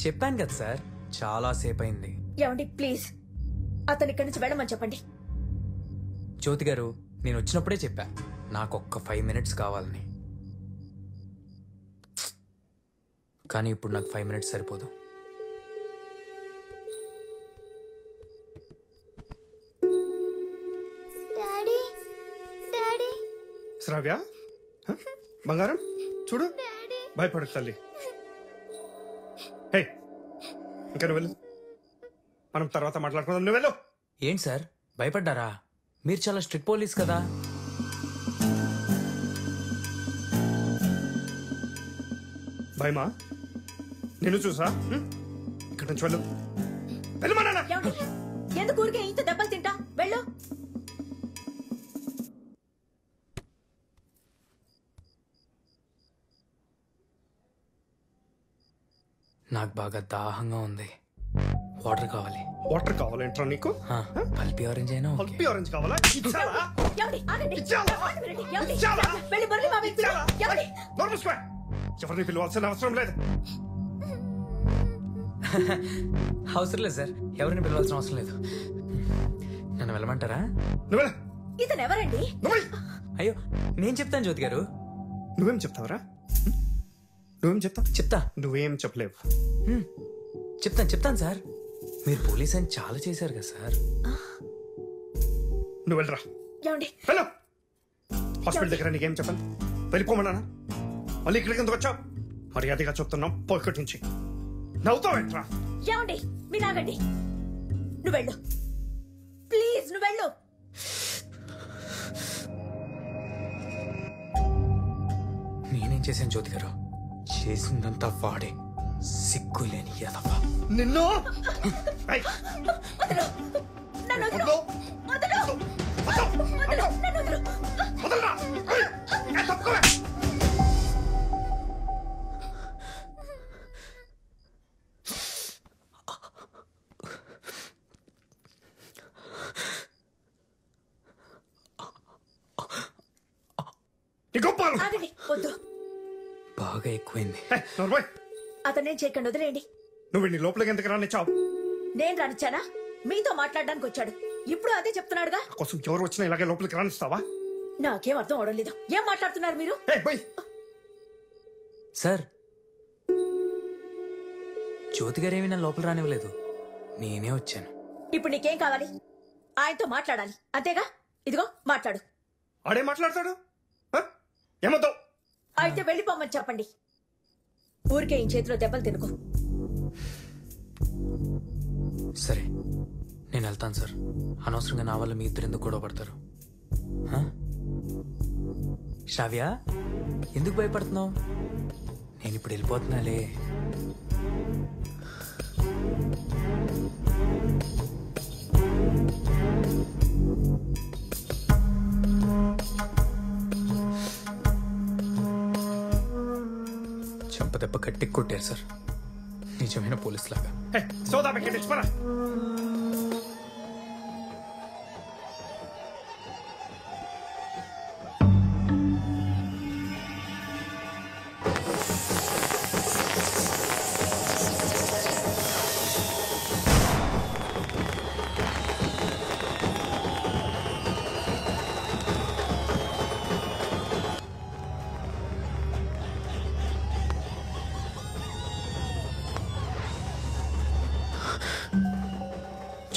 చెప్పాను కదా సార్, చాలా సేపు అయింది. ఏమండి ప్లీజ్ అతని ఇక్కడి నుంచి వెళ్ళమని చెప్పండి. జ్యోతి గారు నేను వచ్చినప్పుడే చెప్పా నాకు ఒక్క 5 minutes కావాలని. కానీ ఇప్పుడు నాకు 5 minutes సరిపోదు. శ్రావ్య, బంగారం చూడు, భయపడు తల్లి. హే, ఇంకా నువ్వు వెళ్ళు, మనం తర్వాత మాట్లాడుకుందాం. నువ్వు వెళ్ళు. ఏంటి సార్ భయపడ్డారా? మీరు చాలా స్ట్రిక్ట్ పోలీస్ కదా. భయమా? నేను చూసా. ఇక్కడి నుంచి వెళ్ళు. వెళ్ళమన్నా. ఎందుకు ఊరికే ఇంత దెబ్బలు తింటా? వెళ్ళు. నాకు బాగా దాహంగా ఉంది, వాటర్ కావాలి. వాటర్ కావాలంటారా నీకు? పల్పి ఆరెంజ్ అయినా ఓకే. పల్పి ఆరెంజ్ కావాలా? ఇచ్చావా? ఎవరిని పిలవాల్సిన అవసరం లేదు. అవసరం లేదు సార్, ఎవరిని పిలవాల్సిన అవసరం లేదు. నన్ను వెళ్ళమంటారా? ఇతను ఎవరండి? అయ్యో నేను చెప్తాను జ్యోతి గారు. నువ్వేం చెప్తావరా? నువ్వేం చెప్తావు? చెప్తా. నువ్వేం చెప్పలేవు. చెప్తాను సార్. మీరు పోలీస్ అని చాలా చేశారు కదా సార్. నువ్వు వెళ్ళరా. హలో, హాస్పిటల్ దగ్గర నీకేం చెప్పండి, వెళ్ళిపోమన్నా. మళ్ళీ ఇక్కడికి ఎందుకు వచ్చావు? మర్యాదగా చెప్తున్నాం, పోయికటి నుంచి. నవ్వుతావేంట్రా? ఏమండి మీరు ఆగండి. నువ్వు వెళ్ళు ప్లీజ్, నువ్వు వెళ్ళు. నేనేం చేశాను జ్యోతి గారు? చేసిందంతా వాడే, సిగ్గులేని ఎదవా. నిన్ను బాగా ఎక్కువైంది. అతనేం చేయకండి, వదిలేయండి. నువ్వు నీ లోపలికి ఎందుకు రానిచ్చావు? నేను రానిచ్చానా? మీతో మాట్లాడడానికి వచ్చాడు, ఇప్పుడు అదే చెప్తున్నాడుగా. కోసం ఎవరు వచ్చినా ఇలాగే లోపలికి రానిస్తావా? నాకేం అర్థం అవడం లేదు. ఏం మాట్లాడుతున్నారు మీరు? సార్ జ్యోతి గారు ఏమీ నన్ను లోపల రానివ్వలేదు, నేనే వచ్చాను. ఇప్పుడు నీకేం కావాలి? ఆయనతో మాట్లాడాలి అంతేగా? ఇదిగో మాట్లాడు. ఆడే మాట్లాడతాడు. ఏమవుతావు? అయితే వెళ్ళిపోమని చెప్పండి. ఊరికే ఈ చేతిలో దెబ్బలు తినుకో. సరే నేను వెళ్తాను సార్. అనవసరంగా నా వల్ల మీ ఇద్దరు ఎందుకు గొడవ పడతారు? శ్రావ్య ఎందుకు భయపడుతున్నావు? నేను ఇప్పుడు వెళ్ళిపోతున్నాలే. చెంపదెబ్బ కట్టి కొట్టారు సార్, నిజమైన పోలీస్ లాగా. సోదా పెట్టించుకోరా.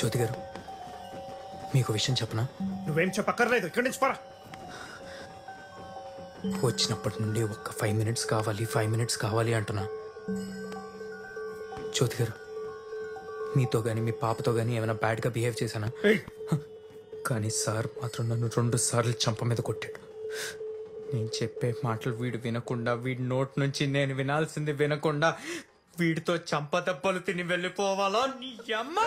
జ్యోతి గారు మీకు విషయం చెప్పనా? నువ్వేం చెప్పక్కర్లేదు, ఇక్కడి నుంచి పోరా. వచ్చినప్పటి నుండి ఒక్క 5 minutes కావాలి 5 minutes కావాలి అంటున్నా. జ్యోతి గారు మీతో కానీ మీ పాపతో కానీ ఏమైనా బ్యాడ్గా బిహేవ్ చేశానా? కానీ సార్ మాత్రం నన్ను 2 సార్లు చంప మీద కొట్టాడు. నేను చెప్పే మాటలు వీడు వినకుండా, వీడి నోట్ నుంచి నేను వినాల్సింది వినకుండా వీడితో చంప దెబ్బలు తిని వెళ్ళిపోవాలా? నీ అమ్మ!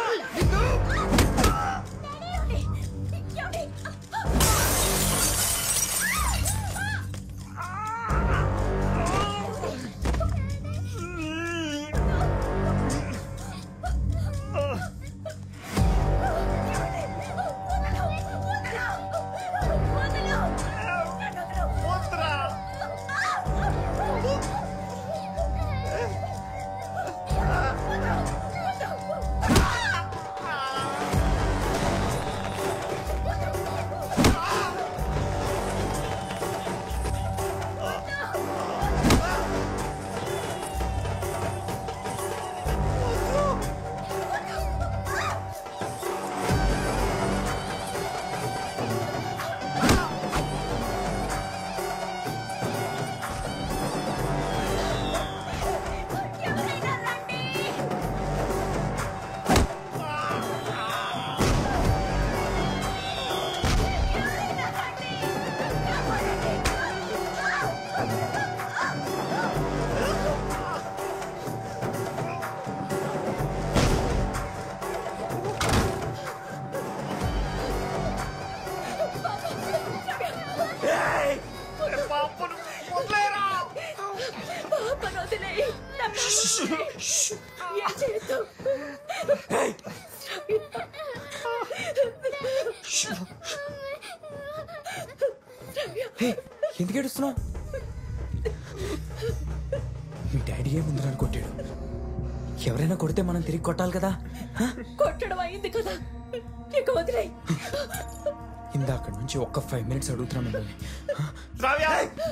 ఎందుకు ఏడుస్తున్నావు? మీ డాడీ ఏముందని కొట్టాడు? ఎవరైనా కొడితే మనం తిరిగి కొట్టాలి కదా. కొట్టడం అయింది కదా, ఇక వదిలేయ్. ఇందాక నుంచి ఒక్క 5 minutes అడుగుతున్నా మిమ్మల్ని.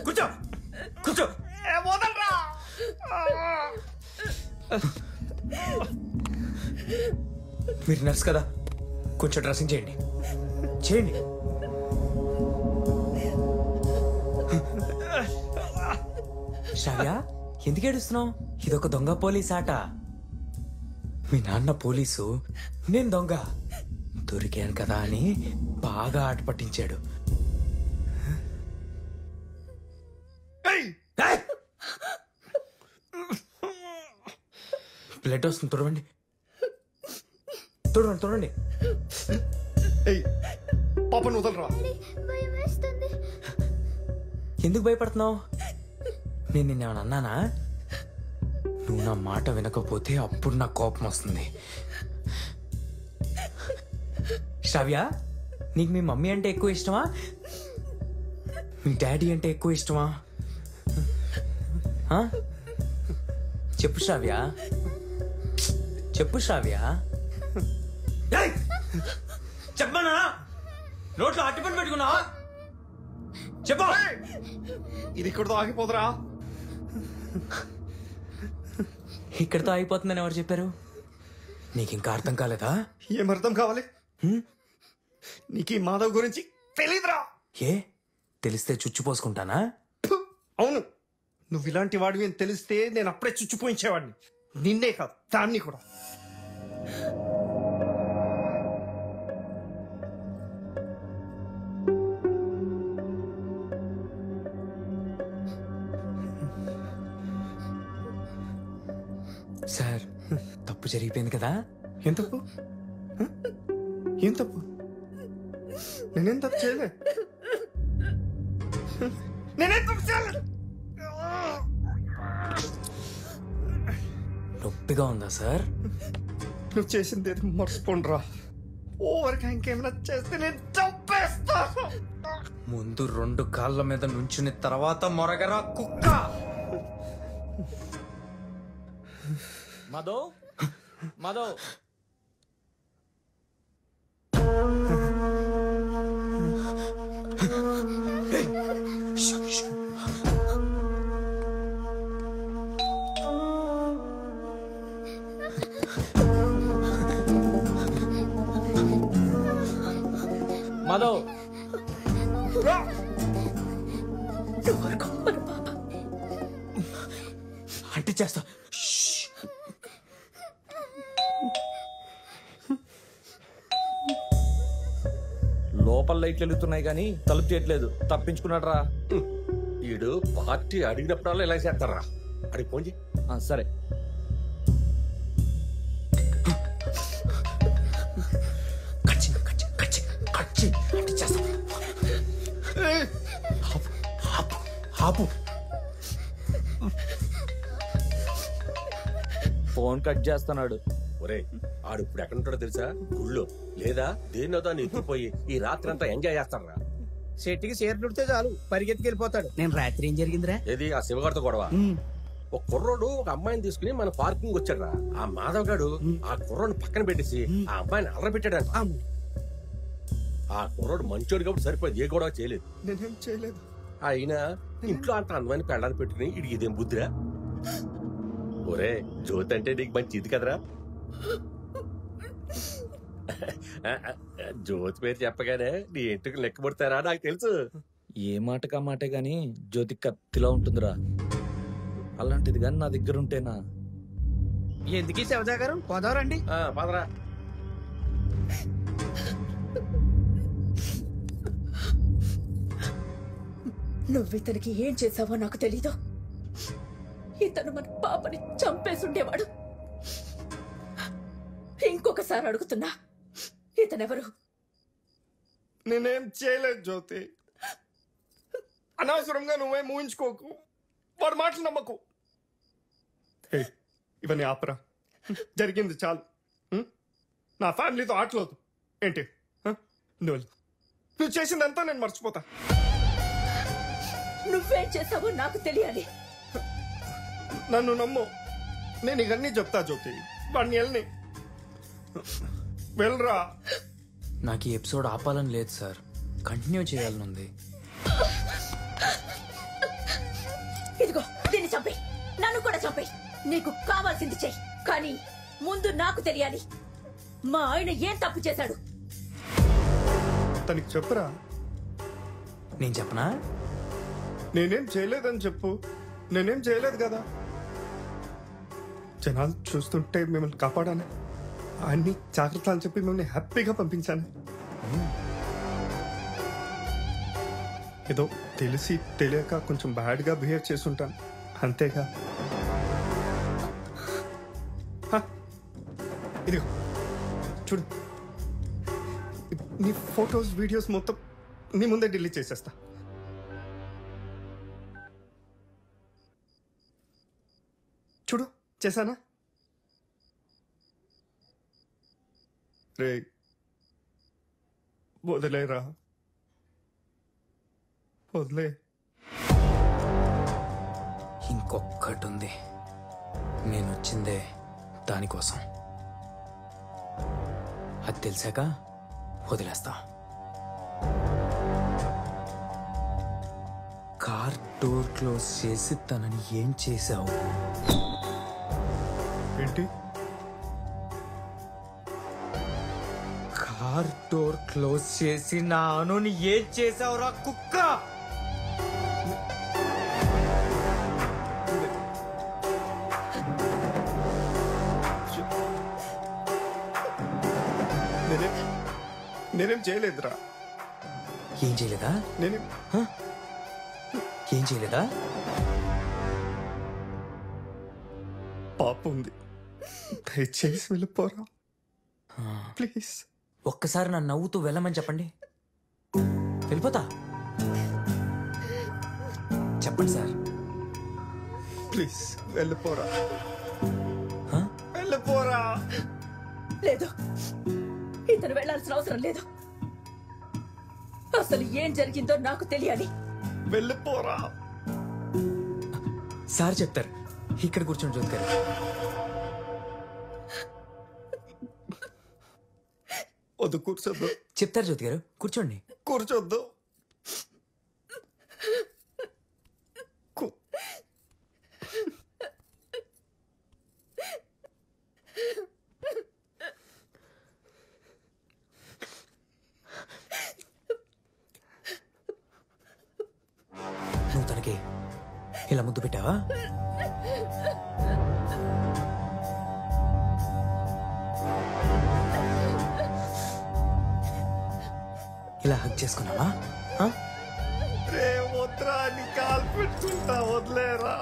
కూర్చో కూర్చో. మీరు నర్స్ కదా, కొంచెం డ్రెస్సింగ్ చేయండి. చేయండి. శ్రావ్య ఎందుకు ఏడుస్తున్నావు? ఇదొక దొంగ పోలీస్ ఆట. మీ నాన్న పోలీసు, నేను దొంగ. దొరికాను కదా అని బాగా ఆట పట్టించాడు. బ్లడ్ వస్తుంది, తుడవండి తుడవండి తుడవండి. పాప నువ్వు వదలరా. ఎందుకు భయపడుతున్నావు? నేను నిన్నేమన్నా అన్నానా? నువ్వు నా మాట వినకపోతే అప్పుడు నాకు కోపం వస్తుంది. శ్రావ్య, నీకు మీ మమ్మీ అంటే ఎక్కువ ఇష్టమా, మీ డాడీ అంటే ఎక్కువ ఇష్టమా? చెప్పు శ్రావ్య, చెప్పు శ్రావ్య. చెప్పనా? నోట్లో అట్టుపని పెట్టుకున్నా? చెప్పు. ఇది ఇక్కడతో ఆగిపోదురా. ఇక్కడతో అయిపోతుందని ఎవరు చెప్పారు? నీకు ఇంకా అర్థం కాలేదా? ఏం అర్థం కావాలి? నీకు ఈ మాధవ్ గురించి తెలీదురా. ఏ తెలిస్తే చుచ్చిపోసుకుంటానా? అవును, నువ్వు ఇలాంటి వాడివి అని తెలిస్తే నేను అప్పుడే చుచ్చిపోయించేవాడిని. నిన్నే కాదు, దాన్ని కూడా. సార్, తప్పు జరిగిపోయింది కదా. ఏం తప్పు? ఏం తప్పు? నేనేం తప్పు చేయలే. నేనేం తప్పు చేయలే. నొప్పిగా ఉందా సార్? నువ్వు చేసింది ఏది మర్చిపోండిరా. ఓవర్గా ఇంకేమైనా చేస్తే నేను చంపేస్తా. ముందు 2 కాళ్ళ మీద నుంచుని తర్వాత మొరగరా కుక్క. మాధవ్, మాధవ్. మాధవ్ అంటే చేస్తా. లోపల లైట్లు వెలుగుతున్నాయి కానీ తలుపు చేయట్లేదు. తప్పించుకున్నాడు రా. ఈడు పార్టీ అడిగినప్పుడల్లా ఇలా చేస్తారా? అడిగి ఫోన్ చేయి. సరే. ఫోన్ కట్ చేస్తున్నాడు. ఒరే ఆడు ఇప్పుడు ఎక్కడ ఉంటాడో తెలుసా? గుళ్ళో లేదా దేన్నో దాన్ని ఎత్తుకుపోయి ఈ రాత్రి అంతా ఎంజాయ్ చేస్తారా? చెట్టుకి చీరలుడితే చాలు పరిగెత్తికి వెళ్ళిపోతాడు. నేను రాత్రి ఏం జరిగిందిరా? ఏది ఆ శివగారితో గొడవ? ఒక కుర్రోడు ఒక అమ్మాయిని తీసుకుని మన పార్కింగ్ వచ్చాడు. ఆ మాధవ్ గాడు ఆ కుర్రోడు పక్కన పెట్టేసి ఆ అమ్మాయిని అల్లబెట్టాడంట. ఆ కుర్రోడు మంచోడు కాబట్టి సరిపోయింది, ఏ గొడవ చేయలేదు. నేనేం చేయలేదు. అయినా ఇంట్లో అంత అందమైన పెళ్ళాన్ని పెట్టుకుని ఇడికి ఇదేం బుద్ధిరా? ఒరే జ్యోతి అంటే నీకు మంచి ఇది కదరా. జ్యోతి పేరు చెప్పగానే నీ ఇంటికి లెక్క పడతారా నాకు తెలుసు. ఏ మాటకా మాటే గాని జ్యోతి కత్తిలా ఉంటుందిరా. అలాంటిది గాని నా దగ్గర ఉంటేనా. ఎందుకీ శివజా గారు పోదారండి? పదరా. నువ్వు ఇతనికి ఏం చేసావో నాకు తెలీదు. ఇతను మన పాపని చంపేసుండేవాడు. ఇంకొకసారి అడుగుతున్నా, ఇతనెవరు? నేనేం చేయలేదు జ్యోతి. అనవసరంగా నువ్వేం ఊహించుకోకు. వాడు మాటలు నమ్మకు. ఇవన్నీ ఆపరా. జరిగింది చాలు. నా ఫ్యామిలీతో ఆటలేదు ఏంటి? నువ్వు చేసిందంతా నేను మర్చిపోతా. నువ్వేం చేసావో నాకు తెలియాలి. నన్ను నమ్ము, నేను ఇవన్నీ చెప్తా జ్యోతి. వాడిని వెళ్ళని వెళ్ళరా. నాకు ఈ ఎపిసోడ్ ఆపాలని లేదు సార్, కంటిన్యూ చేయాలని ఉంది. ఇదిగో దీన్ని చంపేయ్, నన్ను కూడా చంపేయ్. నీకు కావాల్సింది చెయ్యి, కానీ ముందు నాకు తెలియాలి మా ఆయన ఏం తప్పు చేశాడు. తనకి చెప్పురా. నేను చెప్పనా? నేనేం చేయలేదని చెప్పు. నేనేం చేయలేదు కదా. జనాలు చూస్తుంటే మిమ్మల్ని కాపాడాను. అన్ని జాగ్రత్త అని చెప్పి మిమ్మల్ని హ్యాపీగా పంపించాను. ఏదో తెలిసి తెలియక కొంచెం బ్యాడ్గా బిహేవ్ చేసుంటాను అంతేగా. ఇదిగో చూడు, నీ ఫొటోస్ వీడియోస్ మొత్తం నీ ముందే డిలీట్ చేసేస్తా. చూడు చేశానా? రే వదిలేరా, వదిలే. ఇంకొక్కటి ఉంది, నేను వచ్చిందే దానికోసం. అది తెలిసాక వదిలేస్తా. కార్ డోర్ క్లోజ్ చేసి తనని ఏం చేశావు? ఏంటి? కార్ డోర్ క్లోజ్ చేసి నా అనుని ఏం చేసావురా కుక్క? నేనేం చేయలేదురా. ఏం చేయలేదా? ఏం చేయలేదా? పాప ఉంది, దయచేసి వెళ్ళిపోరా ప్లీజ్. ఒక్కసారి నన్ను నవ్వుతూ వెళ్ళమని చెప్పండి, వెళ్ళిపోతా. చెప్పండి సార్. ప్లీజ్ వెళ్ళిపోరా, వెళ్ళిపోరా. లేదు, ఇతను వెళ్లాల్సిన అవసరం లేదు. అసలు ఏం జరిగిందో నాకు తెలియాలి. వెళ్ళిపోరా. సార్ చెప్తారు, ఇక్కడ కూర్చోండి జ్యోతి గారు. వద్దు, కూర్చోద్దు. చెప్తారు జ్యోతి గారు, కూర్చోండి. కూర్చోద్దు. తనకి ఇలా ముద్దు పెట్టావా? ఇలా హక్ చేసుకున్నావా? రే వద్దురా, నీ కాలు పెట్టుకుంటా వదిలేరా,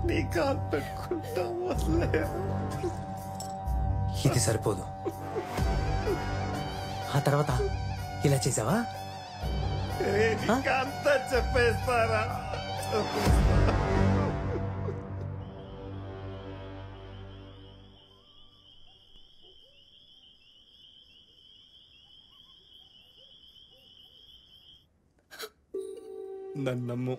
నీ కాలు పెట్టుకుంటా వదిలేరా. ఇది సరిపోదు, ఆ తర్వాత ఇలా చేసావా? అంతా చెప్పేస్తారా? నన్ను నమ్ము,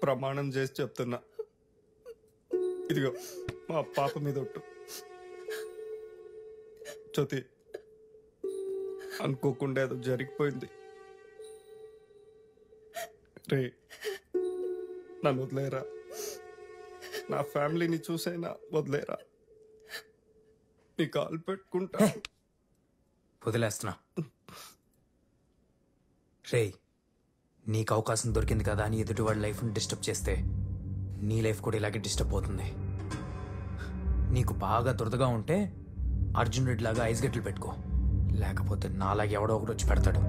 ప్రమాణం చేసి చెప్తున్నా. ఇదిగో మా పాప మీద ఒట్టు. జ్యోతి, అనుకోకుండా ఏదో జరిగిపోయింది. రే నన్ను వదిలేరా, నా ఫ్యామిలీని చూసైనా వదిలేరా, నీ కాలు పెట్టుకుంటా. వదిలేస్తున్నా. రే, నీకు అవకాశం దొరికింది కదా అని ఎదుటివాడి లైఫ్ని డిస్టర్బ్ చేస్తే నీ లైఫ్ కూడా ఇలాగే డిస్టర్బ్ అవుతుంది. నీకు బాగా దురదగా ఉంటే అర్జున్ రెడ్డి లాగా ఐస్ గడ్డలు పెట్టుకో, లేకపోతే నాలాగే ఎవడో ఒకటి వచ్చి పెడతాడు.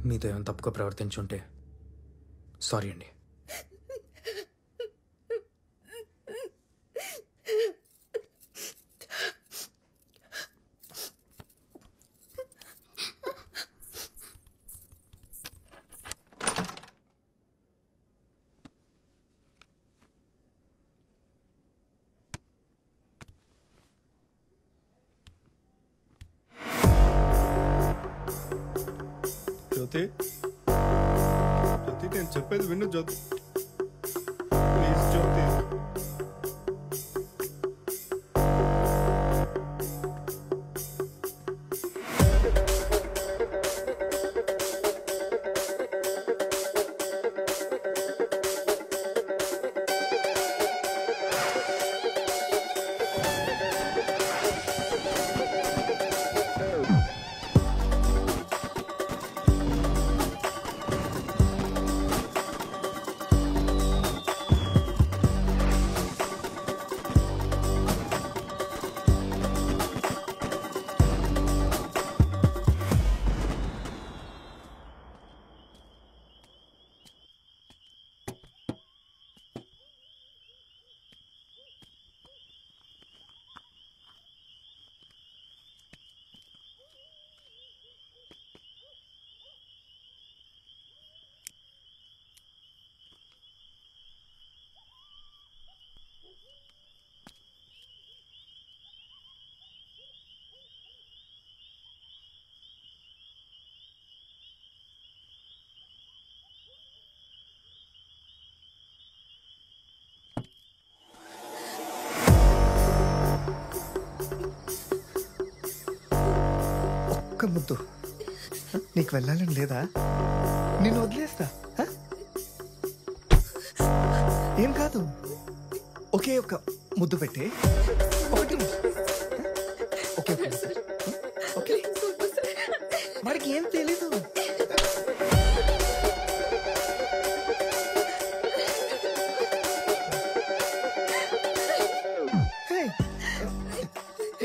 మీతో ఏమైనా తప్పుగా ప్రవర్తించుంటే సారీ అండి. జ్యోతి, జ్యోతి నేను చెప్పేది విను జ్యోతి, ప్లీజ్ జ్యోతి. ముద్దు నీకు వెళ్ళాలని లేదా? నేను వదిలేస్తా, ఏం కాదు. ఒకే ఒక ముద్దు పెట్టే, ఒకటి ఓకే ఓకే. వాడికి ఏం తెలీదు.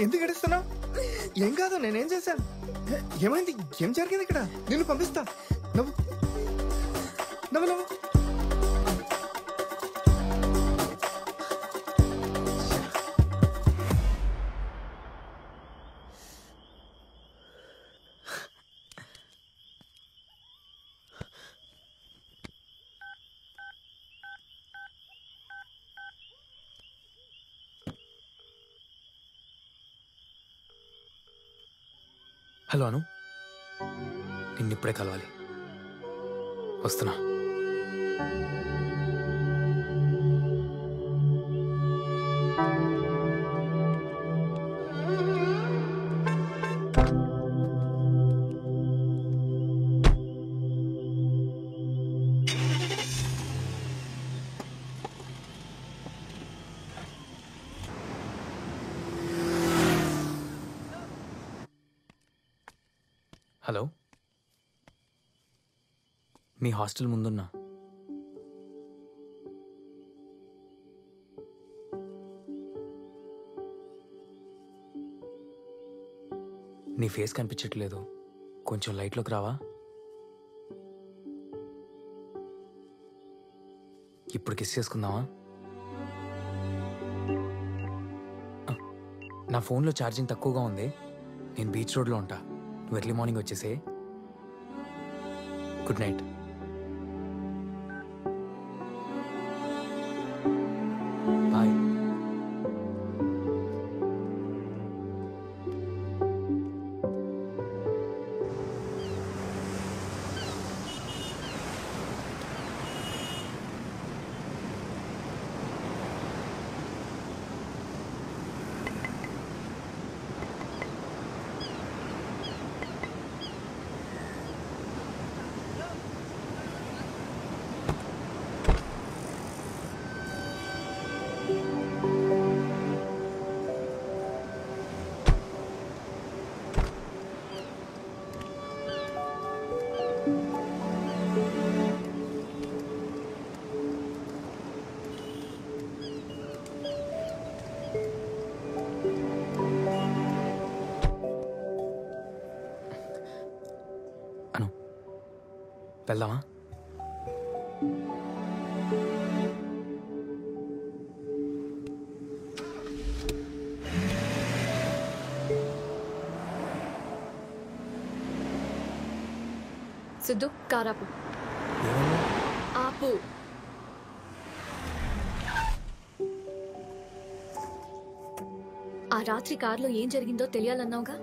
ఎందుకు గడుస్తున్నావు? ఏం కాదు, నేనేం చేశాను? ఏమైంది? ఏం జరిగింది ఇక్కడ? నిన్ను పంపిస్తా. నవ్వు నవ్వు నవ్వు. హలో అను, నిన్నిప్పుడే కలవాలి, వస్తున్నా. హలో, మీ హాస్టల్ ముందున్నా. నీ ఫేస్ కనిపించట్లేదు, కొంచెం లైట్లోకి రావా? ఇప్పుడు కిస్ చేసుకుందామా? నా ఫోన్లో ఛార్జింగ్ తక్కువగా ఉంది, నేను బీచ్ రోడ్లో ఉంటా. నువ్వు ఎర్లీ మార్నింగ్ వచ్చేసే. Good night. బాయ్. వెళ్దామా? సిద్ధు, కారాపు. ఆపు. ఆ రాత్రి కారులో ఏం జరిగిందో తెలియాలన్నావుగా.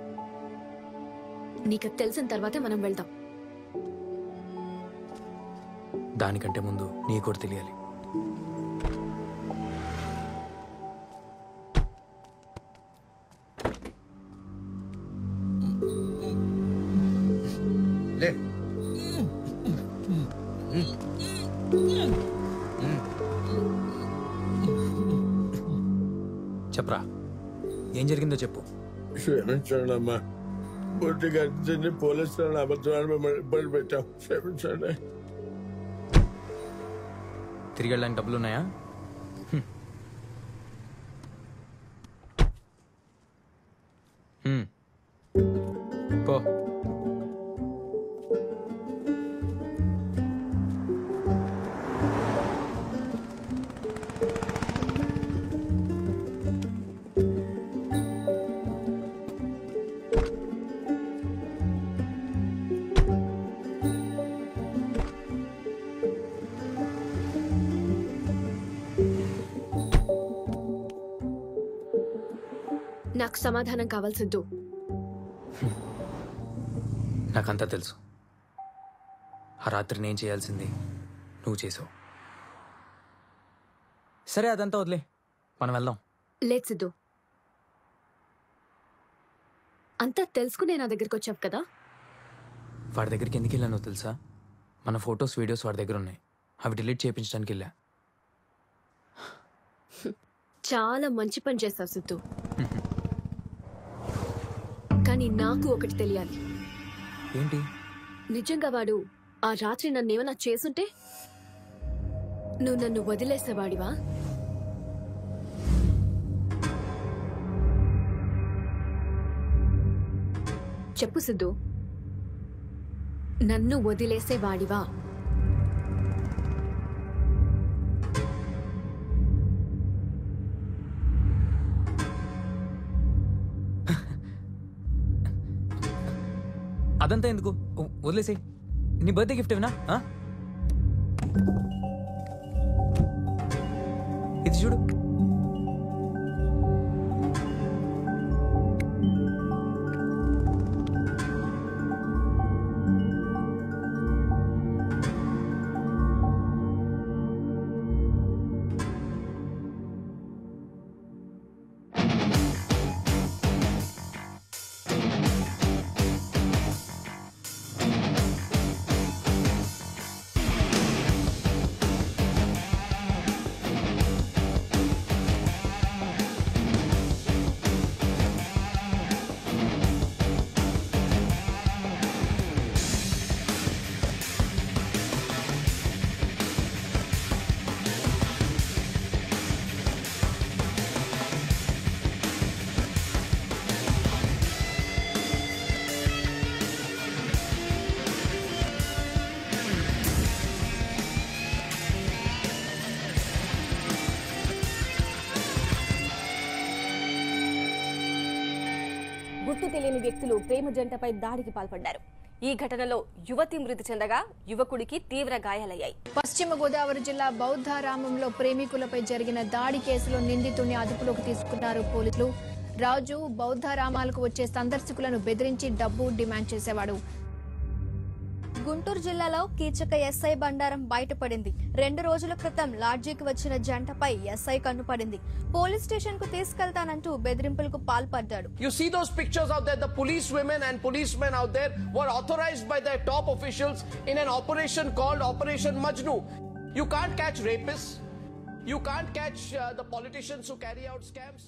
నీకు తెలిసిన తర్వాతే మనం వెళ్దాం. దానికంటే ముందు నీ కూడా తెలియాలి. చెప్పరా, ఏం జరిగిందో చెప్పు. క్షమించండి అమ్మా, బొట్టిగా పోలీసులను అబద్ధాలు మిమ్మల్ని ఇబ్బంది పెట్టాం. క్షమించండి. తిరిగి వెళ్ళడానికి డబ్బులు ఉన్నాయా? పో. నాకు సమాధానం కావాలి సిద్ధు. నాకంతా తెలుసు. ఆ రాత్రి నేను చేయాల్సింది నువ్వు చేసావు. సరే, అదంతా వదిలే, మనం వెళ్దాం. లేదు సిద్ధు, అంతా తెలుసుకునే నా దగ్గరికి వచ్చావు కదా. వాడి దగ్గరికి ఎందుకు వెళ్ళానో తెలుసా? మన ఫొటోస్ వీడియోస్ వాడి దగ్గర ఉన్నాయి, అవి డిలీట్ చేయించడానికి వెళ్ళా. చాలా మంచి పని చేస్తావు సిద్ధు. కానీ నాకు ఒకటి తెలియాలి. ఏంటి? నిజంగా వాడు ఆ రాత్రి నన్నేమన్నా చేసుంటే నువ్వు నన్ను వదిలేసేవాడివా? చెప్పు సిద్ధు, నన్ను వదిలేసేవాడివా? అదంతా ఎందుకు, వదిలేసేయ్. నీ బర్త్డే గిఫ్ట్ ఏమినా? ఇది చూడు. గుర్తు తెలియని వ్యక్తులు ప్రేమ జంటపై దాడికి పాల్పడ్డారు. ఈ ఘటనలో యువతి మృతి చెందగా యువకుడికి తీవ్ర గాయాలయ్యాయి. పశ్చిమ గోదావరి జిల్లా బౌద్ధారామంలో ప్రేమికులపై జరిగిన దాడి కేసులో నిందితుడిని అదుపులోకి తీసుకున్నారు పోలీసులు. రాజు బౌద్ధారామాలకు వచ్చే సందర్శకులను బెదిరించి డబ్బు డిమాండ్ చేసేవాడు. గుంటూరు జిల్లాలో కీచక ఎస్ఐ బండారం బయటపడింది. 2 రోజుల క్రితం లాడ్జీకి వచ్చిన జంటపై ఎస్ఐ కన్నుపడింది. పోలీస్ స్టేషన్ కు తీసుకెళ్తానంటూ బెదిరింపులకు పాల్పడ్డాడు. You see those pictures out there, the police women and policemen out there were authorized by their top officials in an operation called Operation Majnu. You can't catch rapists. You can't catch the politicians who carry out scams.